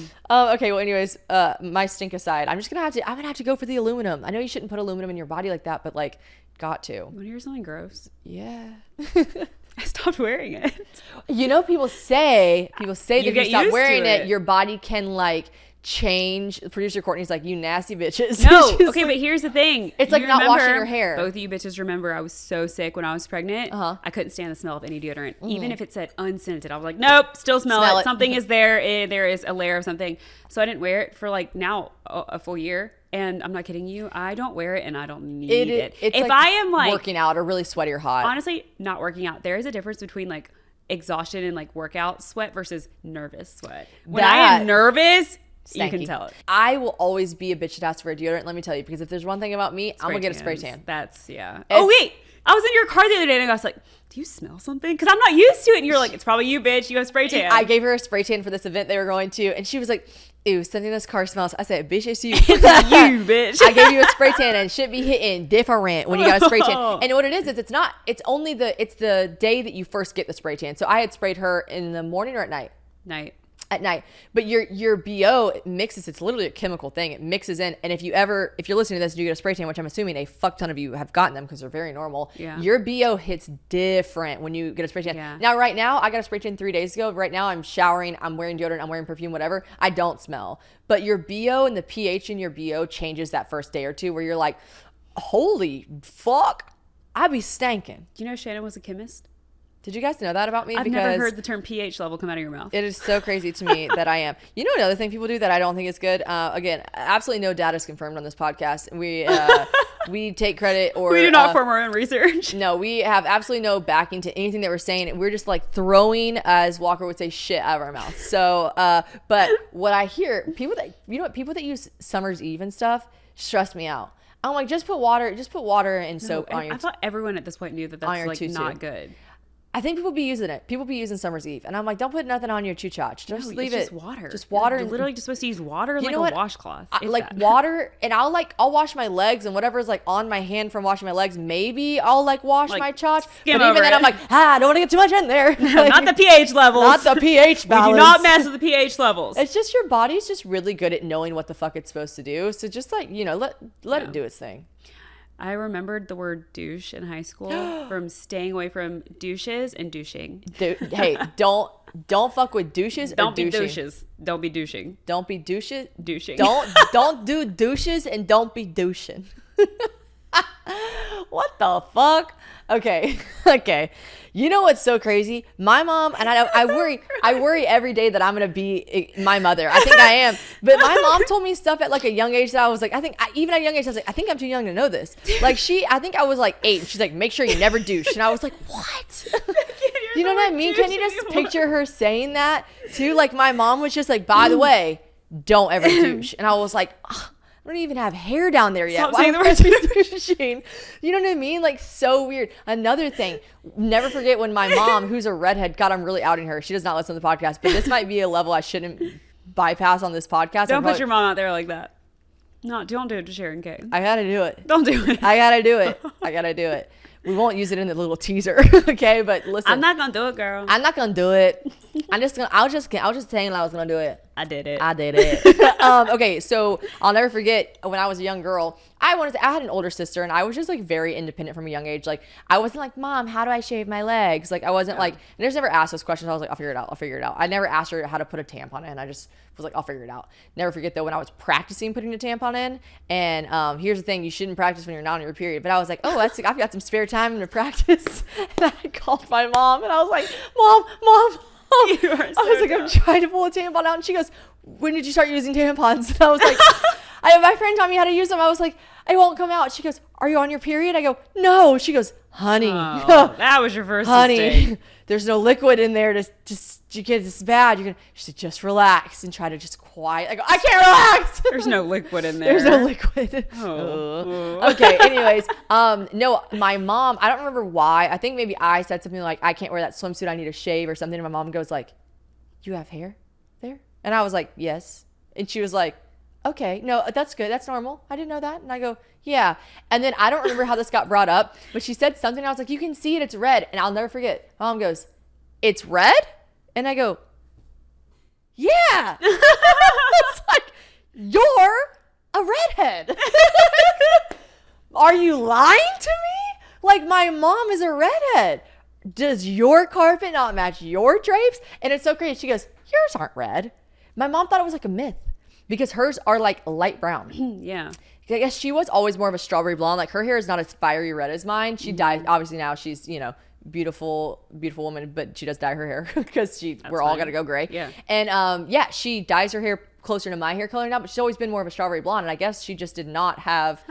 Okay. Well, anyways, my stink aside, I'm gonna have to go for the aluminum. I know you shouldn't put aluminum in your body like that, but like, got to. Want to hear something gross? Yeah. I stopped wearing it. You know, people say that if you get stop used wearing to it, it. your body can like change. Producer Courtney's like, you nasty bitches. No, She's okay, like- but here's the thing. It's like You not washing remember- your hair. Both of you bitches remember I was so sick when I was pregnant. I couldn't stand the smell of any deodorant. Even if it said unscented, I was like, nope, still smell Smell it. it. Something is there. There is a layer of something. So I didn't wear it for like now a full year. And I'm not kidding you. I don't wear it and I don't need it. It's If like I am like, working out or really sweaty or hot. honestly, not working out, there is a difference between like exhaustion and like workout sweat versus nervous sweat. When I That- am nervous, you Stanky. can tell it. I will always be a bitch that asks for a deodorant. Let me tell you, because if there's one thing about me, I'm gonna get a spray tans. tan. That's oh wait, I was in your car the other day and I was like, "Do you smell something?" Because I'm not used to it. And you're like, "It's probably you, bitch. You have spray tan." I gave her a spray tan for this event they were going to, and she was like, "Ew, something in this car smells." I said, "Bitch, it's you." It's you, bitch. I gave you a spray tan, and shit be hitting different when you got a spray tan. And what it is it's not. It's only it's the day that you first get the spray tan. So I had sprayed her in the morning or at night. Night. At night, but your BO mixes. It's literally a chemical thing. It mixes in, and if you're listening to this and you get a spray tan, which I'm assuming a fuck ton of you have gotten them because they're very normal. Yeah. Your BO hits different when you get a spray tan. Yeah. Now, right now, I got a spray tan 3 days ago. Right now, I'm showering. I'm wearing deodorant. I'm wearing perfume. Whatever. I don't smell. But your BO and the pH in your BO changes that first day or two, where you're like, holy fuck, I be stanking. Do you know Shannon was a chemist? Did you guys know that about me? I've never heard the term pH level come out of your mouth. It is so crazy to me that I am. You know, another thing people do that I don't think is good. Again, absolutely no data is confirmed on this podcast. We take credit or we do not form our own research. No, we have absolutely no backing to anything that we're saying. We're just like throwing, as Walker would say, shit out of our mouth. So, but what I hear, people that use Summer's Eve and stuff stress me out. I'm like, just put water and soap on your. I thought everyone at this point knew that that's like tutu. not good. I think people be using it. People be using Summer's Eve, and I'm like, don't put nothing on your chuchach. Just leave it. Just water. Just water. You're literally just supposed to use water and like a washcloth. Like water, and I'll wash my legs and whatever's like on my hand from washing my legs. Maybe I'll like wash my chotch. But even then, I'm like, I don't want to get too much in there. Like, not the pH levels. Not the pH balance. We do not mess with the pH levels. It's just your body's just really good at knowing what the fuck it's supposed to do. So just like let it do its thing. I remembered the word douche in high school from staying away from douches and douching. Hey, don't fuck with douches. Don't be douches. Don't be douching. Don't be douches. Douching. Don't do douches and don't be douching. What the fuck? Okay. You know what's so crazy? My mom, and I worry every day that I'm gonna be my mother. I think I am. But my mom told me stuff at like a young age that I was like, even at a young age, I was like, I think I'm too young to know this. Like I think I was like 8, and she's like, make sure you never douche. And I was like, what? You know what I mean? Can you just picture her saying that too? Like my mom was just like, by the way, don't ever douche. And I was like, ugh. I don't even have hair down there yet. Stop saying the word douching. You know what I mean? Like so weird. Another thing, never forget when my mom, who's a redhead, God, I'm really outing her. She does not listen to the podcast, but this might be a level I shouldn't bypass on this podcast. Don't put your mom out there like that. No, don't do it to Sharon K. I gotta do it. Don't do it. I gotta do it. We won't use it in the little teaser, okay? But listen, I'm not gonna do it, girl. I'm not gonna do it. I was just saying I was gonna do it. I did it. Okay, so I'll never forget when I was a young girl. I had an older sister, and I was just like very independent from a young age. Like I wasn't like, Mom, how do I shave my legs? Like I wasn't like. I just never asked those questions. I was like, I'll figure it out. I never asked her how to put a tampon in. I just was like, I'll figure it out. Never forget though when I was practicing putting a tampon in. And here's the thing: you shouldn't practice when you're not on your period. But I was like, oh, I've got some spare time to practice. And I called my mom, and I was like, Mom. You are so I was like, dumb. I'm trying to pull a tampon out, and she goes, when did you start using tampons? And I was like, my friend taught me how to use them. I was like, it won't come out. She goes, are you on your period? I go, no. She goes, honey, that was your first mistake. There's no liquid in there to get this bad. She said, just relax and try to just quiet. I go, I can't relax. There's no liquid in there. There's no liquid. Okay. Anyways, no, my mom, I don't remember why. I think maybe I said something like, I can't wear that swimsuit. I need a shave or something. And my mom goes like, you have hair there? And I was like, yes. And she was like, okay, no, that's good. That's normal. I didn't know that. And I go, yeah. And then I don't remember how this got brought up, but she said something. I was like, you can see it. It's red. And I'll never forget. My mom goes, it's red? And I go, yeah. It's like, you're a redhead. Are you lying to me? Like, my mom is a redhead. Does your carpet not match your drapes? And it's so crazy. She goes, yours aren't red. My mom thought it was like a myth because hers are like light brown. Yeah. I guess she was always more of a strawberry blonde. Like her hair is not as fiery red as mine. She dyed, obviously now she's, beautiful woman, but she does dye her hair because we're all gonna go gray. Yeah. And she dyes her hair closer to my hair color now, but she's always been more of a strawberry blonde. And I guess she just did not have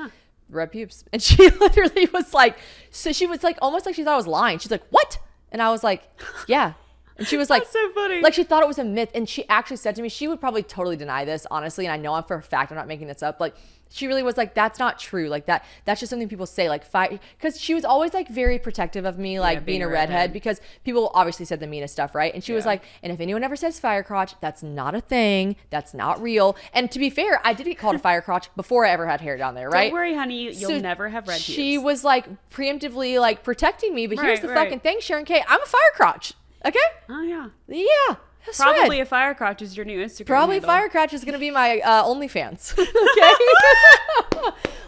red pubes. And she literally was like, so she was like, almost like she thought I was lying. She's like, what? And I was like, yeah. And she was like, that's so funny. Like she thought it was a myth. And she actually said to me, she would probably totally deny this, honestly. And I know I'm for a fact, I'm not making this up. Like she really was like, that's not true. Like that's just something people say. Like because she was always like very protective of me, like being a redhead, because people obviously said the meanest stuff, right? And she was like, and if anyone ever says fire crotch, that's not a thing. That's not real. And to be fair, I did get called a fire crotch before I ever had hair down there, right? Don't worry, honey. You'll never have red pubes. She was like preemptively like protecting me. But here's the fucking thing, Sharon K. I'm a fire crotch. Okay? Oh, yeah. Yeah. That's Probably right. a fire crotch is your new Instagram Probably handle. fire crotch is going to be my OnlyFans. Okay?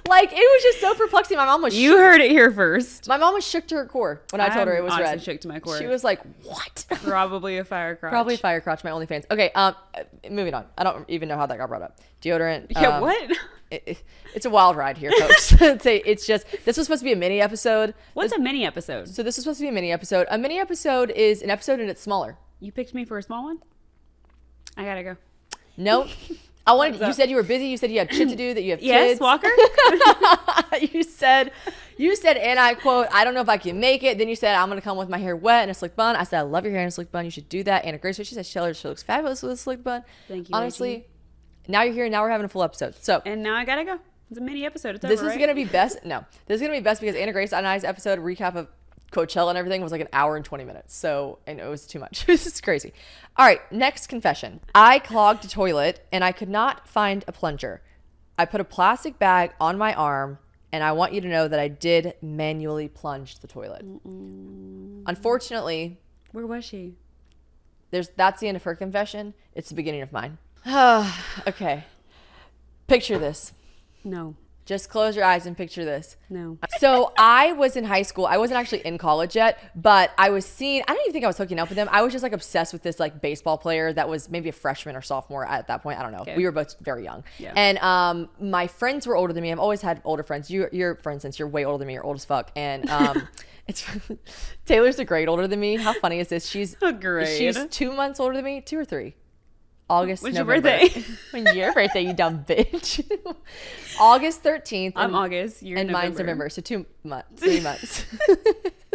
Like, it was just so perplexing. My mom was You heard it here first. My mom was shook to her core when I told her it was red. Shook to my core. She was like, what? Probably a fire crotch. Probably fire crotch, my OnlyFans. Okay, moving on. I don't even know how that got brought up. Deodorant. Yeah, what? It's a wild ride here, folks. It's just, this was supposed to be a mini episode. What's a mini episode? So this is supposed to be a mini episode. A mini episode is an episode and it's smaller. You picked me for a small one? I gotta go. Nope. You said you were busy. You said you had shit to do, that you have yes, kids. Walker? you said, and I quote, I don't know if I can make it. Then you said, I'm going to come with my hair wet in a slick bun. I said, I love your hair in a slick bun. You should do that. Anna Grace, she said, she looks fabulous with a slick bun. Thank you. Honestly, now you're here. Now we're having a full episode. So, and now I gotta go. It's a mini episode. It's This over, is right? gonna be best. No, this is gonna be best because Anna Grace and I's episode recap of Coachella and everything was like an hour and 20 minutes. So I know it was too much. This is crazy. All right, next confession. I clogged a toilet and I could not find a plunger. I put a plastic bag on my arm, and I want you to know that I did manually plunge the toilet. Unfortunately, Where was she? that's the end of her confession. It's the beginning of mine. Okay. Picture this. No. Just close your eyes and picture this. No. So I was in high school. I wasn't actually in college yet, but I was seeing, I don't even think I was hooking up with him. I was just like obsessed with this like baseball player that was maybe a freshman or sophomore at that point. I don't know. Okay. We were both very young. Yeah. And my friends were older than me. I've always had older friends. You're for instance, you're way older than me. You're old as fuck. And it's Taylor's a grade older than me. How funny is this? She's A grade. She's 2 months older than me, 2 or 3. August. When's November. your birthday? When's your birthday, you dumb bitch? August 13th. I'm August. You're and November. mine's November. So 2 months, 3 months.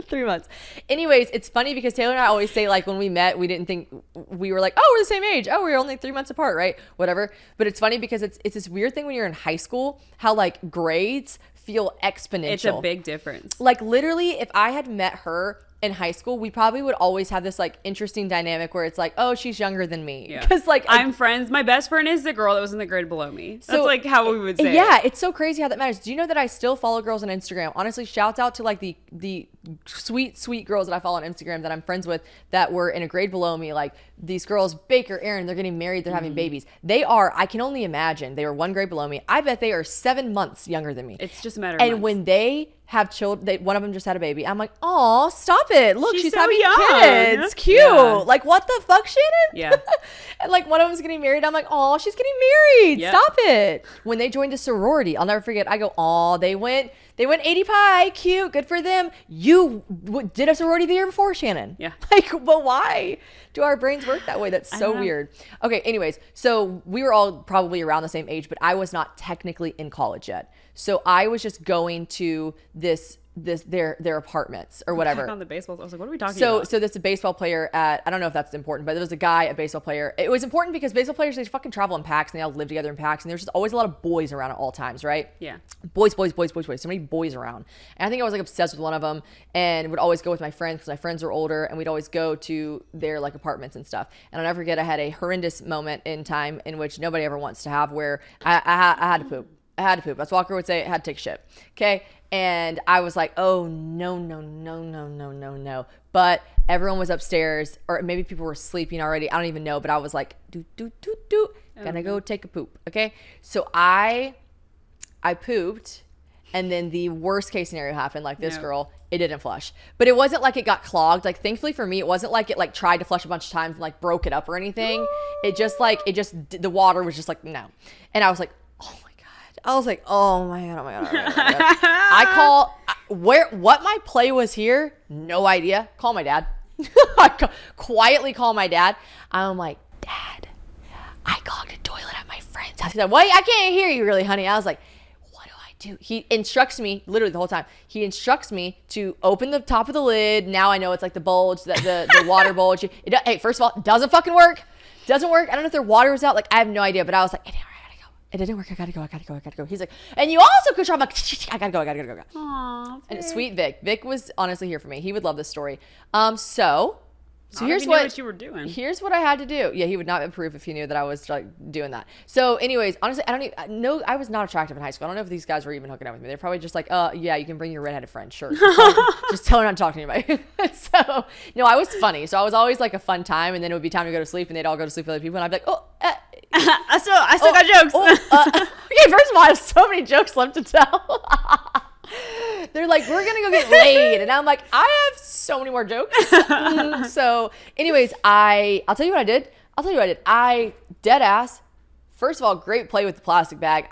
3 months. Anyways, it's funny because Taylor and I always say like when we met, we didn't think we were like, oh, we're the same age. Oh, we're only 3 months apart, right? Whatever. But it's funny because it's this weird thing when you're in high school, how like grades feel exponential. It's a big difference. Like literally, if I had met her in high school, we probably would always have this like interesting dynamic where it's like, oh, she's younger than me. Yeah. Because like I'm friends. My best friend is the girl that was in the grade below me. That's So- like how we would say yeah, it. it's so crazy how that matters. Do you know that I still follow girls on Instagram? Honestly, shouts out to like the sweet girls that I follow on Instagram that I'm friends with that were in a grade below me. Like these girls, Baker, Aaron, they're getting married, they're having babies. They are, I can only imagine, they were one grade below me. I bet they are 7 months younger than me. It's just a matter of And months. when they have children, one of them just had a baby. I'm like, oh, stop it! Look, she's so having young. kids. Cute. Yeah. Like, what the fuck, Shannon? Yeah. And like one of them's getting married. I'm like, oh, she's getting married. Yep. Stop it. When they joined a sorority, I'll never forget. I go, oh, they went 80 pi. Cute. Good for them. You did a sorority the year before, Shannon. Yeah. Like, but why do our brains work that way? That's so don't know. weird. Okay. Anyways, so we were all probably around the same age, but I was not technically in college yet. So I was just going to their apartments or whatever. Back on the baseball. I was like, what are we talking So about? this is a baseball player at, I don't know if that's important, but there was a guy, a baseball player. It was important because baseball players, they fucking travel in packs and they all live together in packs. And there's just always a lot of boys around at all times, right? Yeah. Boys. So many boys around. And I think I was like obsessed with one of them and would always go with my friends because my friends were older and we'd always go to their like apartments and stuff. And I'll never forget, I had a horrendous moment in time in which nobody ever wants to have where I had to poop. I had to poop. As Walker would say, I had to take a shit. Okay. And I was like, oh, no. But everyone was upstairs, or maybe people were sleeping already. I don't even know. But I was like, gonna go take a poop. Okay. So I pooped. And then the worst case scenario happened. Like this girl, it didn't flush. But it wasn't like it got clogged. Like thankfully for me, it wasn't like it like tried to flush a bunch of times and like broke it up or anything. The water was just like, no. And I was like, oh my God. I was like, oh my God. I call, what my play was here, no idea. Call my dad. I quietly call my dad. I'm like, Dad, I clogged a toilet at my friend's house. He's like, what? I can't hear you really, honey. I was like, what do I do? He instructs me, literally the whole time, he instructs me to open the top of the lid. Now I know it's like the bulge, the water bulge. Hey, first of all, it doesn't fucking work. Doesn't work. I don't know if their water was out. Like, I have no idea. But I was like, it didn't work. I gotta go. He's like, and you also could. I'm like, I gotta go. Aww, And sweet Vic. Vic was honestly here for me. He would love this story. So here's what you were doing. Here's what I had to do. Yeah, he would not approve if he knew that I was like doing that. So anyways, honestly, I was not attractive in high school. I don't know if these guys were even hooking up with me. They're probably just like, yeah, you can bring your redheaded friend. Sure. Just tell her not to talk to anybody. So no, I was funny. So I was always like a fun time. And then it would be time to go to sleep and they'd all go to sleep with other people. And I'd be like, I still got jokes. Okay, first of all, I have so many jokes left to tell. They're like, we're gonna go get laid, and I'm like, I have so many more jokes. So, anyways, I'll tell you what I did. I dead ass. First of all, great play with the plastic bag.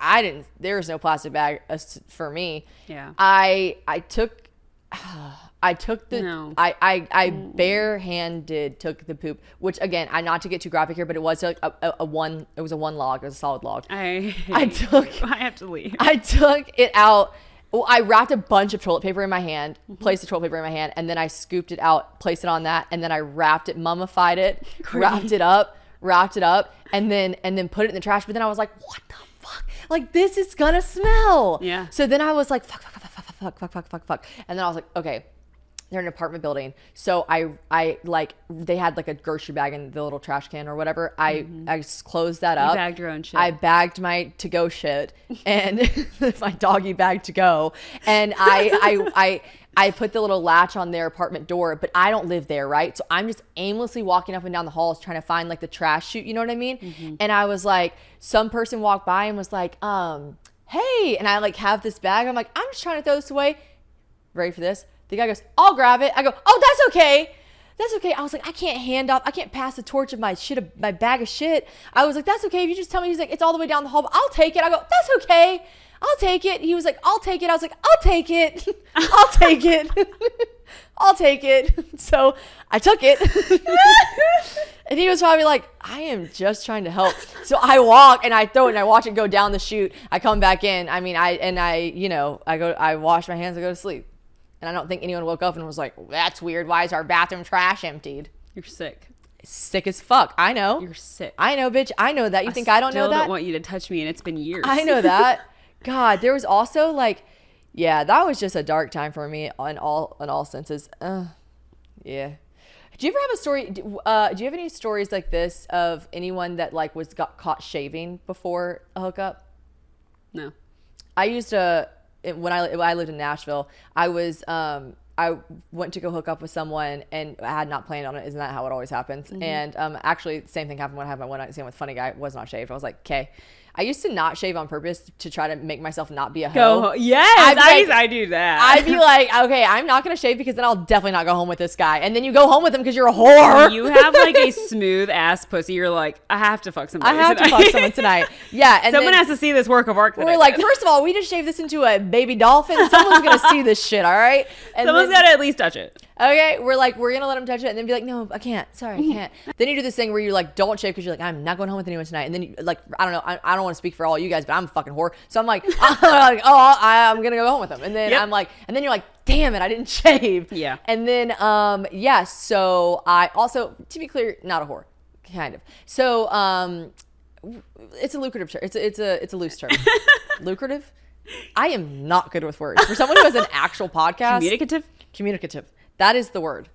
There was no plastic bag for me. Yeah. I took the No. I barehanded took the poop, which again, not to get too graphic here, but it was like a one log, it was a solid log. I have to leave. I took it out. Well, I wrapped a bunch of toilet paper in my hand, placed the toilet paper in my hand, and then I scooped it out, placed it on that, and then I wrapped it, mummified it, wrapped it up, and then put it in the trash. But then I was like, what the fuck? Like, this is gonna smell. Yeah. So then I was like, fuck. And then I was like, okay, they're in an apartment building. So I like, they had like a grocery bag in the little trash can or whatever. I closed that up. You bagged your own shit. I bagged my to-go shit and my doggy bag to go. And I put the little latch on their apartment door, but I don't live there, right? So I'm just aimlessly walking up and down the halls trying to find like the trash chute, you know what I mean? And I was like, some person walked by and was like, hey, and I like have this bag. I'm like, I'm just trying to throw this away. Ready for this? The guy goes, I'll grab it. I go, oh, that's okay. That's okay. I was like, I can't pass the torch of my bag of shit. I was like, that's okay. If you just tell me, he's like, it's all the way down the hall, but I'll take it. I go, that's okay. I'll take it. He was like, I'll take it. I was like, I'll take it. I'll take it. I'll take it. So I took it. And he was probably like, I am just trying to help. So I walk and I throw it and I watch it go down the chute. I come back in. I mean, I wash my hands and go to sleep. And I don't think anyone woke up and was like, that's weird. Why is our bathroom trash emptied? You're sick. Sick as fuck. I know. You're sick. I know, bitch. I know that. You think I don't know that? I don't want you to touch me, and it's been years. I know that. God, there was also like, yeah, that was just a dark time for me in all senses. Yeah. Do you ever have a story? Do you have any stories like this of anyone that like got caught shaving before a hookup? No. I used to. When I lived in Nashville, I went to go hook up with someone and I had not planned on it. Isn't that how it always happens? And actually, the same thing happened when I had my one night stand with funny guy. Was not shaved. I was like, okay. I used to not shave on purpose to try to make myself not be a hoe. Yes, I do that. I'd be like, okay, I'm not going to shave because then I'll definitely not go home with this guy. And then you go home with him because you're a whore. When you have like a smooth ass pussy, you're like, I have to fuck somebody I have to fuck someone tonight. Yeah. And someone has to see this work of art. We're like, first of all, we just shaved this into a baby dolphin. Someone's going to see this shit, all right? And someone's got to at least touch it. Okay, we're going to let him touch it and then be like, no, I can't. Sorry, I can't. Then you do this thing where you like, don't shave because you're like, I'm not going home with anyone tonight. And then you like, I don't know, I don't want to speak for all you guys, but I'm a fucking whore. So I'm like, I'm going to go home with him. And then I'm like, and then you're like, damn it, I didn't shave. Yeah. And then, so I also, to be clear, not a whore, kind of. So, it's a lucrative term. It's a loose term. Lucrative? I am not good with words. For someone who has an actual podcast. Communicative. That is the word.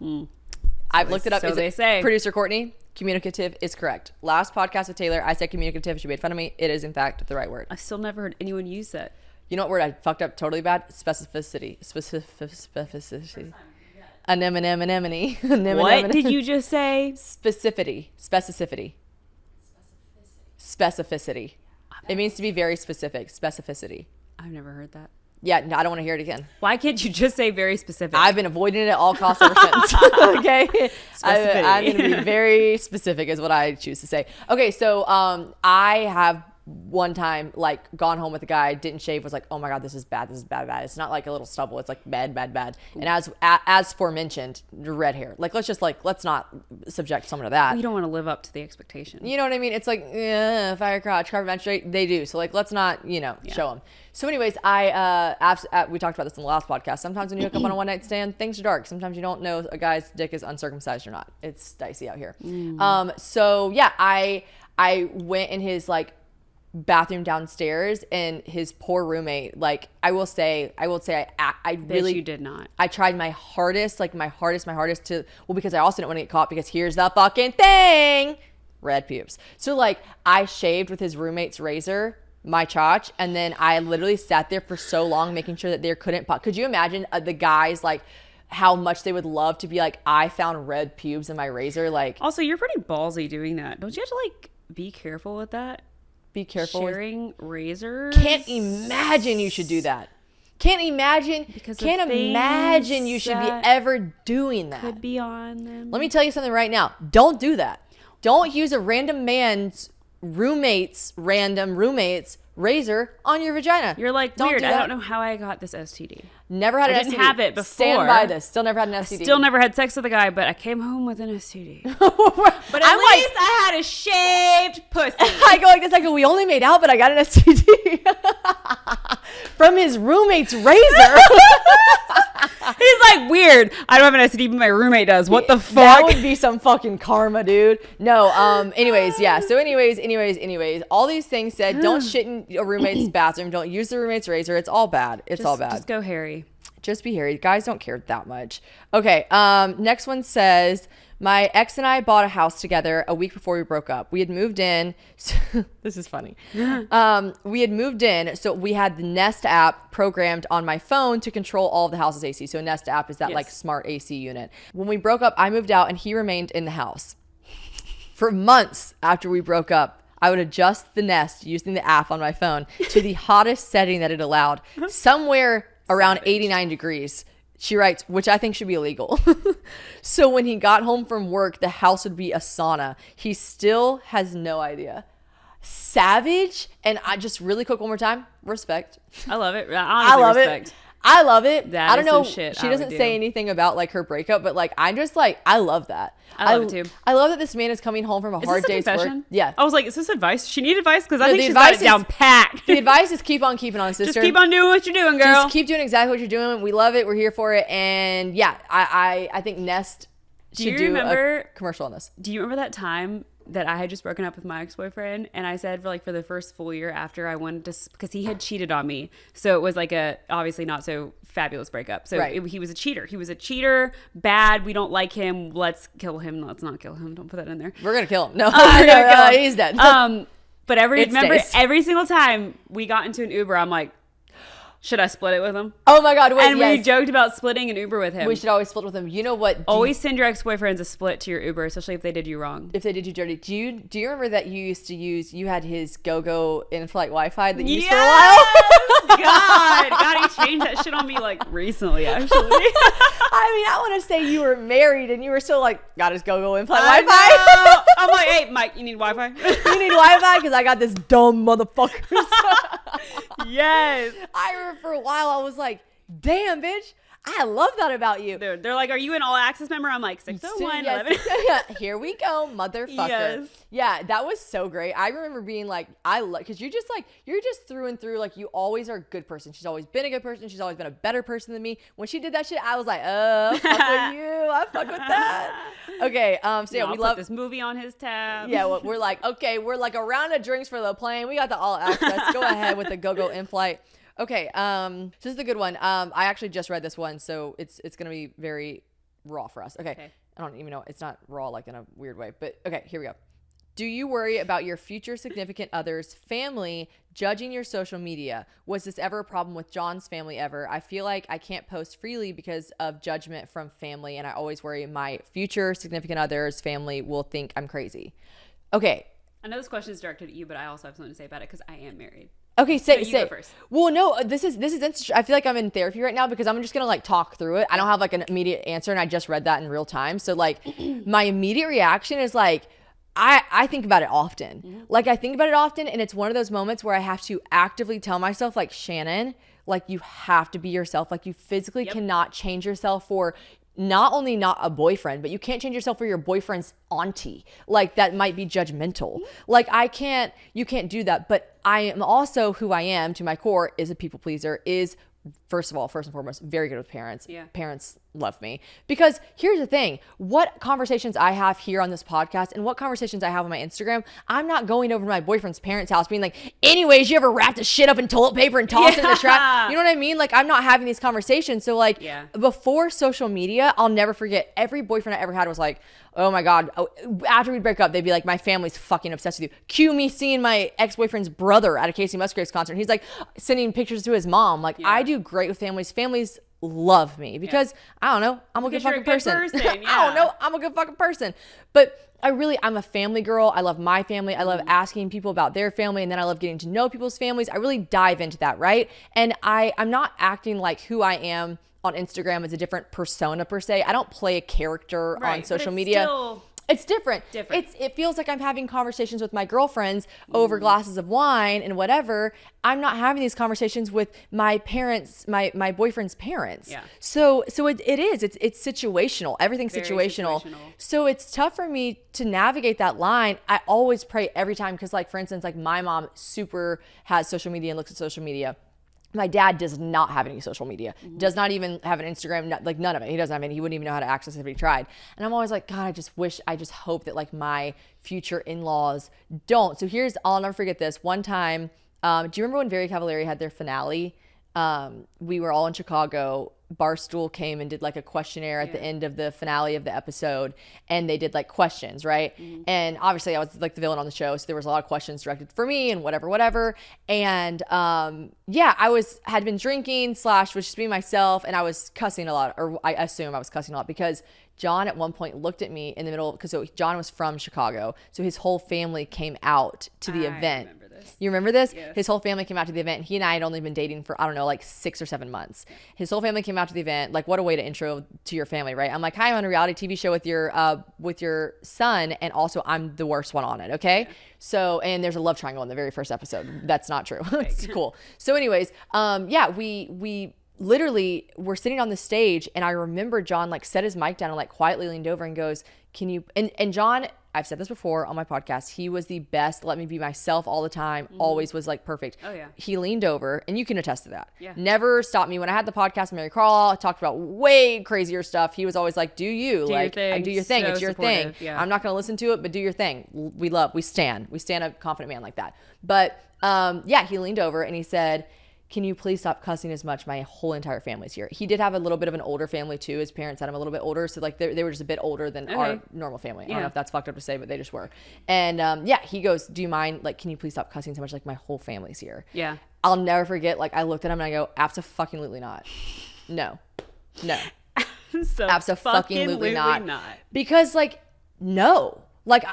I've looked it up. So they say. Producer Courtney, communicative is correct. Last podcast with Taylor, I said communicative. She made fun of me. It is, in fact, the right word. I've still never heard anyone use that. You know what word I fucked up totally bad? Specificity. Specificity. Anemone. What did you just say? Specificity. It means to be very specific. Specificity. I've never heard that. Yeah, no, I don't want to hear it again. Why can't you just say very specific? I've been avoiding it at all costs ever since. Okay? I'm going to be very specific is what I choose to say. Okay, so I have one time like gone home with a guy, didn't shave, was like, oh my God, this is bad. It's not like a little stubble. It's like bad. And as forementioned, red hair. Like, let's not subject someone to that. You don't want to live up to the expectation. You know what I mean? It's like, fire crotch, carpet menstruate, they do. So like, let's not, show them. So anyways, we talked about this in the last podcast. Sometimes when you hook up on a one night stand, things are dark. Sometimes you don't know a guy's dick is uncircumcised or not. It's dicey out here. So yeah, I went in his like bathroom downstairs and his poor roommate, like I will say I really you did not. I tried my hardest to, because I also didn't want to get caught, because here's the fucking thing, red pubes. So like I shaved with his roommate's razor my chotch, and then I literally sat there for so long making sure that there couldn't pop. Could you imagine the guys like how much they would love to be like, I found red pubes in my razor? Like, also you're pretty ballsy doing that. Don't you have to like be careful with that? Be careful sharing razors. Can't imagine you should do that. Can't imagine you should be ever doing that. Could be on them. Let me tell you something right now. Don't do that. Don't use a random man's random roommate's razor on your vagina. You're like, don't weird. do I don't know how I got this STD. Never had an STD. I didn't have it before. Stand by this. Still never had an STD. Still never had sex with a guy, but I came home with an STD. But at least I had a shaved pussy. I go like this. I go, we only made out, but I got an STD from his roommate's razor. He's like, weird. I don't have an STD, but my roommate does. What the fuck? That would be some fucking karma, dude. No. Anyways, yeah. So anyways, all these things said, don't shit in a roommate's bathroom. Don't use the roommate's razor. It's all bad. It's all bad. Just go hairy. Just be hairy. Guys don't care that much. Okay. Next one says, my ex and I bought a house together a week before we broke up. We had moved in. This is funny. We had moved in, so we had the Nest app programmed on my phone to control all of the house's AC. So Nest app is that like smart AC unit. When we broke up, I moved out and he remained in the house. For months after we broke up, I would adjust the Nest using the app on my phone to the hottest setting that it allowed, somewhere around 89 degrees. She writes, which I think should be illegal. So when he got home from work, the house would be a sauna. He still has no idea. Savage. And I just really quick one more time. Respect. I love it. I love respect. it. I love it. That I don't is know. some shit She I doesn't would say do. anything about like her breakup, but like I just like I love that. I love it too. I love that this man is coming home from a hard Is this a day's work. confession? Yeah. I was like, is this advice? She need advice? Because I No, think the she's got advice it down is- pat. The advice is keep on keeping on, sister. Just keep on doing what you're doing, girl. Just keep doing exactly what you're doing. We love it. We're here for it. And yeah, I think Nest should do a commercial on this. Do you remember that time that I had just broken up with my ex-boyfriend, and I said for the first full year after, I wanted to, because he had cheated on me, so it was like a obviously not so fabulous breakup. So Right. he was a cheater. He was a cheater. Bad. We don't like him. Let's kill him. Let's not kill him. Don't put that in there. We're gonna kill him. No, We're gonna kill him. He's dead. But It remember stays. every single time we got into an Uber, I'm like, should I split it with him? Oh my God! Wait, And we yes. joked about splitting an Uber with him. We should always split with him. You know what? Always send your ex-boyfriends a split to your Uber, especially if they did you wrong. If they did you dirty, do you remember that you used to use? You had his go-go in-flight Wi-Fi that you used for a while. God, he changed that shit on me like recently, actually. I mean, I want to say you were married and you were still like, got his go-go in-flight I Wi-Fi. know. I'm like, hey, Mike, you need Wi-Fi? You need Wi-Fi because I got this dumb motherfucker. Yes. I remember for a while I was like, damn, bitch. I love that about you. They're like, are you an all access member? I'm like, 601 11. Yes. Here we go, motherfucker. Yes. Yeah, that was so great. I remember being like, because you're just through and through, like you always are a good person. She's always been a good person. She's always been a better person than me. When she did that shit, I was like, fuck with you. I fuck with that. Okay, so yeah, I'll we put this this movie on his tab. Yeah, well, we're like, okay, we're like a round of drinks for the plane. We got the all access. Go ahead with the go-go in-flight. Okay, this is the good one. I actually just read this one, so it's gonna be very raw for us. Okay. I don't even know. It's not raw like in a weird way, but okay, here we go. Do you worry about your future significant other's family judging your social media? Was this ever a problem with John's family ever? I feel like I can't post freely because of judgment from family, and I always worry my future significant other's family will think I'm crazy. Okay. I know this question is directed at you, but I also have something to say about it because I am married. Okay, say you go first. Well, no, this is interesting. I feel like I'm in therapy right now because I'm just gonna like talk through it. I don't have like an immediate answer, and I just read that in real time. So like, my immediate reaction is like, I think about it often. Mm-hmm. Like I think about it often, and it's one of those moments where I have to actively tell myself, like, Shannon, like you have to be yourself. Like you physically cannot change yourself for not only not a boyfriend, but you can't change yourself for your boyfriend's auntie. Like that might be judgmental. Like you can't do that. But I am also who I am to my core is a people pleaser, is first and foremost, very good with parents. Yeah. Parents love me. Because here's the thing, what conversations I have here on this podcast and what conversations I have on my Instagram, I'm not going over to my boyfriend's parents' house being like, anyways, you ever wrap the shit up in toilet paper and toss it in the trash? You know what I mean? Like I'm not having these conversations. So like before social media, I'll never forget every boyfriend I ever had was like, oh my God. After we'd break up, they'd be like, my family's fucking obsessed with you. Cue me seeing my ex-boyfriend's brother at a Casey Musgraves concert. He's like sending pictures to his mom. Like I do great with families. Families love me because I don't know, I'm a good fucking person. I don't know, I'm a good fucking person. But I'm a family girl. I love my family. I love asking people about their family, and then I love getting to know people's families. I really dive into that, right? And I'm not acting like who I am on Instagram as a different persona per se. I don't play a character on social media. It's different. It feels like I'm having conversations with my girlfriends over glasses of wine and whatever. I'm not having these conversations with my parents, my boyfriend's parents. Yeah. So it is. It's situational. Everything's Very situational. situational. So it's tough for me to navigate that line. I always pray every time because, like, for instance, like my mom super has social media and looks at social media. My dad does not have any social media, does not even have an Instagram, like none of it. He doesn't have any. He wouldn't even know how to access it if he tried. And I'm always like, God, I just hope that like my future in-laws don't. So I'll never forget this. One time, do you remember when Very Cavallari had their finale? We were all in Chicago. Barstool came and did like a questionnaire at the end of the finale of the episode, and they did like questions, right? And obviously I was like the villain on the show, so there was a lot of questions directed for me and whatever. And I had been drinking / was just being myself, and I was cussing a lot, or I assume I was cussing a lot because John at one point looked at me in the middle, because John was from Chicago, so his whole family came out to the event. Remember this. You remember this? Yes. His whole family came out to the event. He and I had only been dating for, I don't know, like 6 or 7 months. His whole family came out to the event. Like, what a way to intro to your family, right? I'm like, hi, I'm on a reality TV show with your son, and also I'm the worst one on it, okay? Yeah. So, and there's a love triangle in the very first episode. That's not true. It's cool. So anyways, we literally were sitting on the stage, and I remember John like set his mic down and like quietly leaned over and goes, can you, and John, I've said this before on my podcast, he was the best, let me be myself all the time, always was like perfect. Oh yeah. He leaned over, and you can attest to that. Yeah. Never stopped me. When I had the podcast with Mary Carl, I talked about way crazier stuff. He was always like, do you, like, do your thing. So it's your supportive. thing. Yeah. I'm not going to listen to it, but do your thing. We stand a confident man like that. But he leaned over and he said, can you please stop cussing as much? My whole entire family's here. He did have a little bit of an older family too. His parents had him a little bit older. So like they were just a bit older than our normal family. I don't know if that's fucked up to say, but they just were. And he goes, do you mind? Like, can you please stop cussing so much? Like, my whole family's here. Yeah. I'll never forget. Like, I looked at him and I go, absolutely not. No. So absolutely not. Because like, no. Like,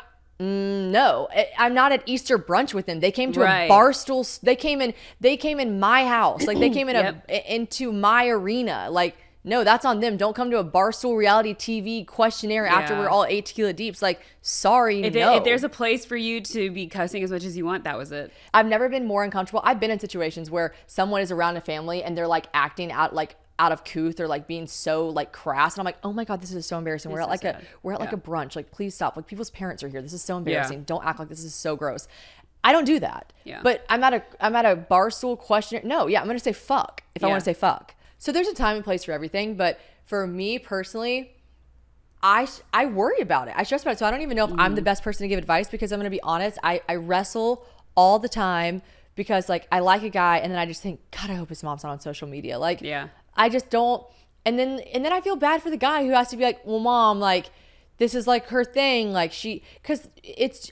no, I'm not at Easter brunch with them. They came to a bar stool. They came in my house. Like, they came in into my arena. Like, no, that's on them. Don't come to a Barstool reality TV questionnaire after we're all 8 tequila deeps. Like, sorry, no. If there's a place for you to be cussing as much as you want, that was it. I've never been more uncomfortable. I've been in situations where someone is around a family and they're like acting out of couth or like being so like crass, and I'm like, oh my God, this is so embarrassing. We're at like a brunch. Like, please stop. Like, people's parents are here. This is so embarrassing. Don't act like this is so gross. I don't do that. Yeah. But I'm at a Barstool questionnaire. No, I'm gonna say fuck if I want to say fuck. So there's a time and place for everything, but for me personally, I worry about it. I stress about it. So I don't even know if I'm the best person to give advice, because I'm gonna be honest, I wrestle all the time, because like I like a guy and then I just think, God, I hope his mom's not on social media. Like, I just don't. And then I feel bad for the guy who has to be like, well, mom, like, this is like her thing. Like, because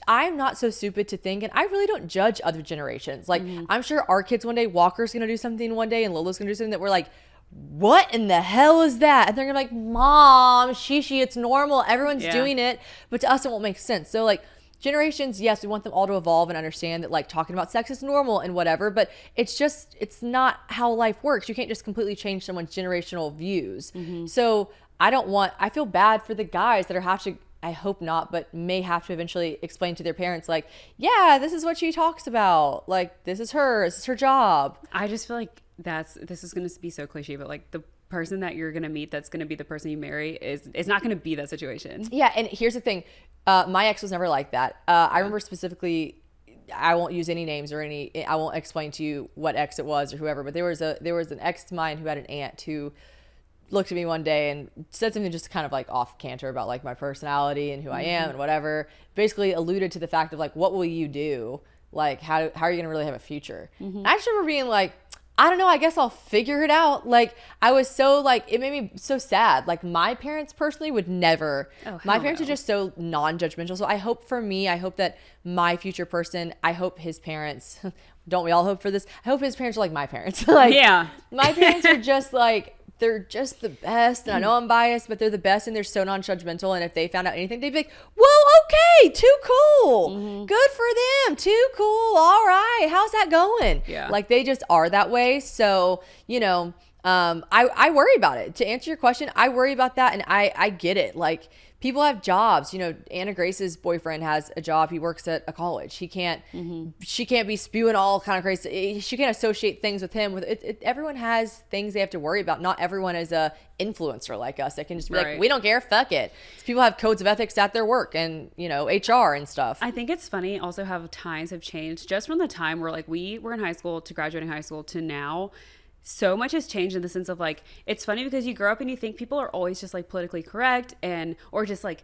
I'm not so stupid to think, and I really don't judge other generations. Like, I'm sure our kids one day, Walker's going to do something one day and Lola's going to do something that we're like, what in the hell is that? And they're going to be like, mom, shishi, it's normal. Everyone's doing it. But to us, it won't make sense. So like, generations, yes, we want them all to evolve and understand that like talking about sex is normal and whatever, but it's not how life works. You can't just completely change someone's generational views. So I feel bad for the guys that have to, I hope not, but may have to eventually explain to their parents, like, yeah, this is what she talks about. Like, this is her job. I just feel like this is going to be so cliche, but like the person that you're going to meet that's going to be the person you marry is not going to be that situation. Yeah. And here's the thing. My ex was never like that. I remember specifically, I won't use any names or I won't explain to you what ex it was or whoever, but there was an ex of mine who had an aunt who looked at me one day and said something just kind of like off canter about like my personality and who I am and whatever. Basically alluded to the fact of like, what will you do? Like, how are you going to really have a future? I just remember being like, I don't know, I guess I'll figure it out. Like, I was so like, it made me so sad. Like, my parents personally would never, my parents are just so non-judgmental. So I hope that my future person, I hope his parents, don't we all hope for this? I hope his parents are like my parents. Like, my parents are just like, they're just the best. And I know I'm biased, but they're the best, and they're so non-judgmental. And if they found out anything, they'd be like, well, okay, too cool. Good for them. Too cool. All right. How's that going? Yeah. Like, they just are that way. So, you know, I worry about it. To answer your question, I worry about that, and I get it. Like, people have jobs. You know, Anna Grace's boyfriend has a job. He works at a college. He can't. She can't be spewing all kind of crazy. She can't associate things with him. With it, everyone has things they have to worry about. Not everyone is a influencer like us that can just be like, we don't care, fuck it. People have codes of ethics at their work and, you know, HR and stuff. I think it's funny also how times have changed just from the time where like we were in high school to graduating high school to now. So much has changed in the sense of like, it's funny because you grow up and you think people are always just like politically correct and or just like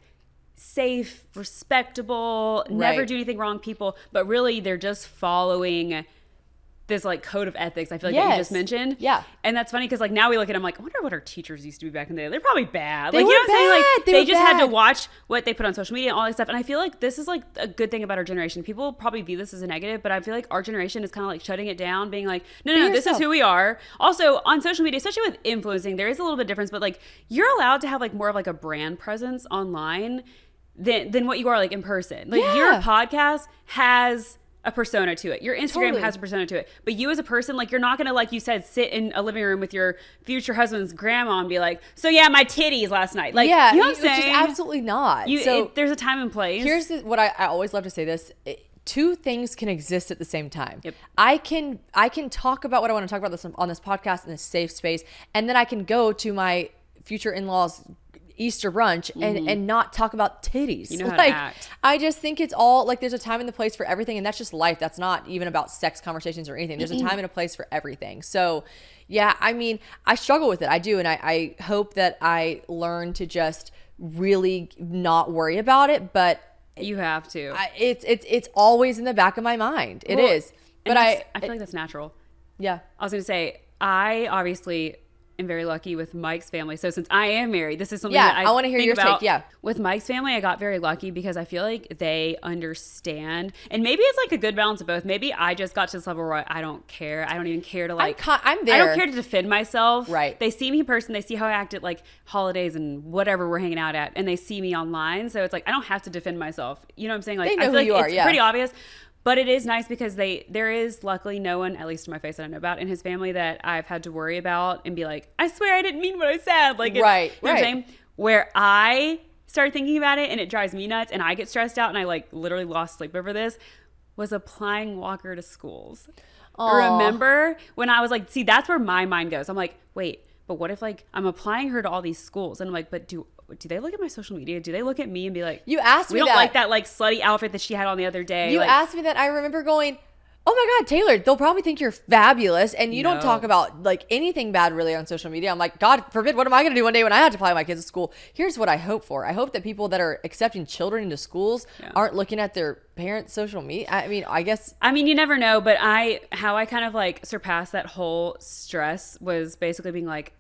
safe, respectable, never do anything wrong people, but really they're just following this like code of ethics, I feel like that you just mentioned. Yeah. And that's funny because like now we look at them like, I wonder what our teachers used to be back in the day. They're probably bad. They like, were you know what I'm saying? Like they just had to watch what they put on social media and all that stuff. And I feel like this is like a good thing about our generation. People probably view this as a negative, but I feel like our generation is kind of like shutting it down, being like, no, this is who we are. Also on social media, especially with influencing, there is a little bit of difference, but like you're allowed to have like more of like a brand presence online than what you are like in person. Like your podcast has a persona to it. Your Instagram has a persona to it. But you as a person, like you're not going to, like you said, sit in a living room with your future husband's grandma and be like, so yeah, my titties last night. Like, you know what I'm saying? Just absolutely not. There's a time and place. Here's what I always love to say this. Two things can exist at the same time. Yep. I can talk about what I want to talk about on this podcast in a safe space. And then I can go to my future in-laws Easter brunch and not talk about titties. You know how like, to act. I just think it's all like there's a time and a place for everything, and that's just life. That's not even about sex conversations or anything. There's a time and a place for everything. So yeah, I mean, I struggle with it. I do, and I hope that I learn to just really not worry about it. But you have to. It's always in the back of my mind. It is. But I feel like that's natural. Yeah. I was gonna say I obviously am very lucky with Mike's family. So since I am married, this is something that I want to hear your about. take. Yeah. With Mike's family, I got very lucky because I feel like they understand, and maybe it's like a good balance of both. Maybe I just got to this level where I don't care. I don't even care to like. I'm there. I don't care to defend myself. Right. They see me in person. They see how I act at like holidays and whatever we're hanging out at, and they see me online. So it's like I don't have to defend myself. You know what I'm saying? Like they know I feel who like you are. It's pretty obvious. But it is nice because there is luckily no one, at least to my face that I know about in his family, that I've had to worry about and be like, I swear I didn't mean what I said. Like, you know what I'm saying? Where I started thinking about it and it drives me nuts and I get stressed out and I like literally lost sleep over this, was applying Walker to schools. Aww. Remember when I was like, see, that's where my mind goes. I'm like, wait, but what if like I'm applying her to all these schools? And I'm like, but do they look at my social media? Do they look at me and be like, you asked me we don't that. like that like slutty outfit that she had on the other day? You like, asked me that. I remember going, oh my God, Taylor, they'll probably think you're fabulous. And you don't talk about like anything bad really on social media. I'm like, God forbid, what am I going to do one day when I have to apply my kids to school? Here's what I hope for. I hope that people that are accepting children into schools aren't looking at their parents' social media. I mean, you never know, but how I kind of like surpassed that whole stress was basically being like,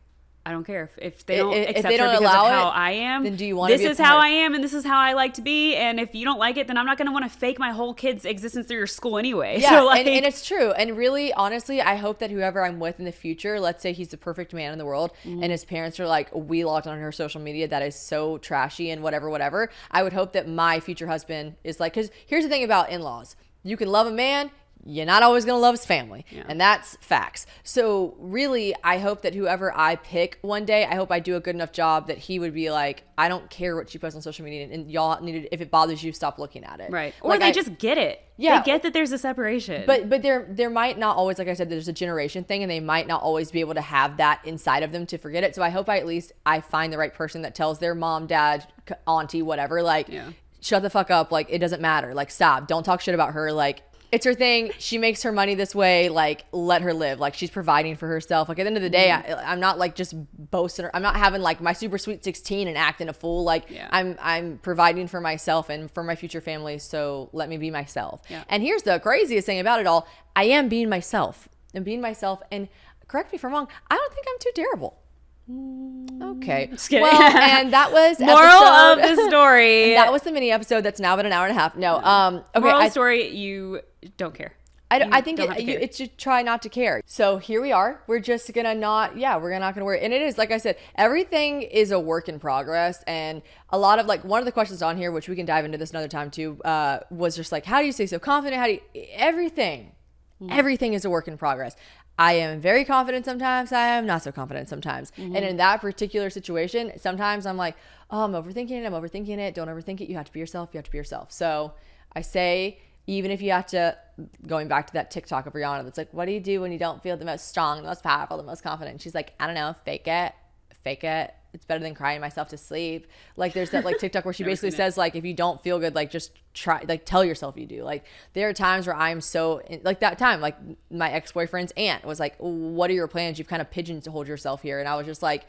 I don't care if they don't accept her because of how I am. Then do you want to be This is how I am, and this is how I like to be. And if you don't like it, then I'm not going to want to fake my whole kid's existence through your school anyway. Yeah, so like, and it's true. And really, honestly, I hope that whoever I'm with in the future, let's say he's the perfect man in the world, and his parents are like, we logged on her social media that is so trashy and whatever. I would hope that my future husband is like, because here's the thing about in-laws: you can love a man, you're not always going to love his family. Yeah. And that's facts. So really, I hope that whoever I pick one day, I hope I do a good enough job that he would be like, I don't care what she posts on social media, and y'all need to, if it bothers you, stop looking at it. Right. Or like just get it. Yeah. They get that there's a separation. But there might not always, like I said, there's a generation thing, and they might not always be able to have that inside of them to forget it. So I hope I find the right person that tells their mom, dad, auntie, whatever, like, shut the fuck up. Like, it doesn't matter. Like, stop. Don't talk shit about her. Like, it's her thing. She makes her money this way. Like, let her live. Like, she's providing for herself. Like, at the end of the day, I'm not like just boasting. I'm not having like my super sweet 16 and acting a fool. Like, I'm providing for myself and for my future family. So let me be myself. Yeah. And here's the craziest thing about it all. I am being myself. And correct me if I'm wrong, I don't think I'm too terrible. Okay. Just kidding. Well, and that was moral of the story. And that was the mini episode that's now been an hour and a half. No. Okay. Moral of the story, you don't care. I think it should try not to care. So here we are. We're just gonna we're not gonna worry. And it is, like I said, everything is a work in progress. And a lot of like, one of the questions on here, which we can dive into this another time too, was just like, how do you stay so confident? Everything is a work in progress. I am very confident sometimes. I am not so confident sometimes. And in that particular situation, sometimes I'm like, oh, I'm overthinking it. Don't overthink it. You have to be yourself. So I say, even if you have to, going back to that TikTok of Rihanna, that's like, what do you do when you don't feel the most strong, the most powerful, the most confident? She's like, I don't know, fake it. It's better than crying myself to sleep. Like there's that like TikTok where she basically says like, if you don't feel good, like just try, like tell yourself you do. Like there are times where I'm so like that time, like my ex-boyfriend's aunt was like, what are your plans? You've kind of pigeonholed yourself here. And I was just like,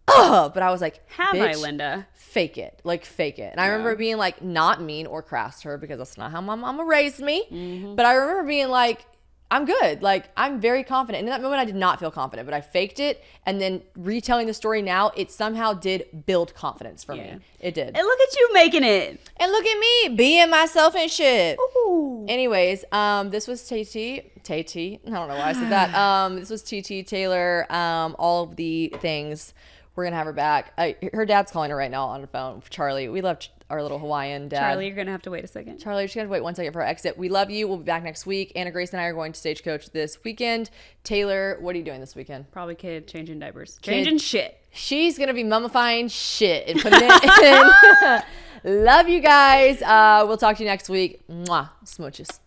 oh, but I was like, have I, Linda? Fake it. And I remember being like, not mean or crass to her because that's not how my mama raised me. But I remember being like, I'm good. Like, I'm very confident. And in that moment, I did not feel confident, but I faked it. And then retelling the story now, it somehow did build confidence for me. It did. And look at you making it. And look at me being myself and shit. Ooh. Anyways, this was Tay-T. I don't know why I said that. This was TT Taylor. All of the things. We're going to have her back. Her dad's calling her right now on the phone. Charlie. We love our little Hawaiian dad. Charlie, you're going to have to wait a second. Charlie, you're just going to wait 1 second for our exit. We love you. We'll be back next week. Anna Grace and I are going to Stagecoach this weekend. Taylor, what are you doing this weekend? Probably changing diapers. Changing shit. She's going to be mummifying shit and putting it in. Love you guys. We'll talk to you next week. Mwah. Smooches.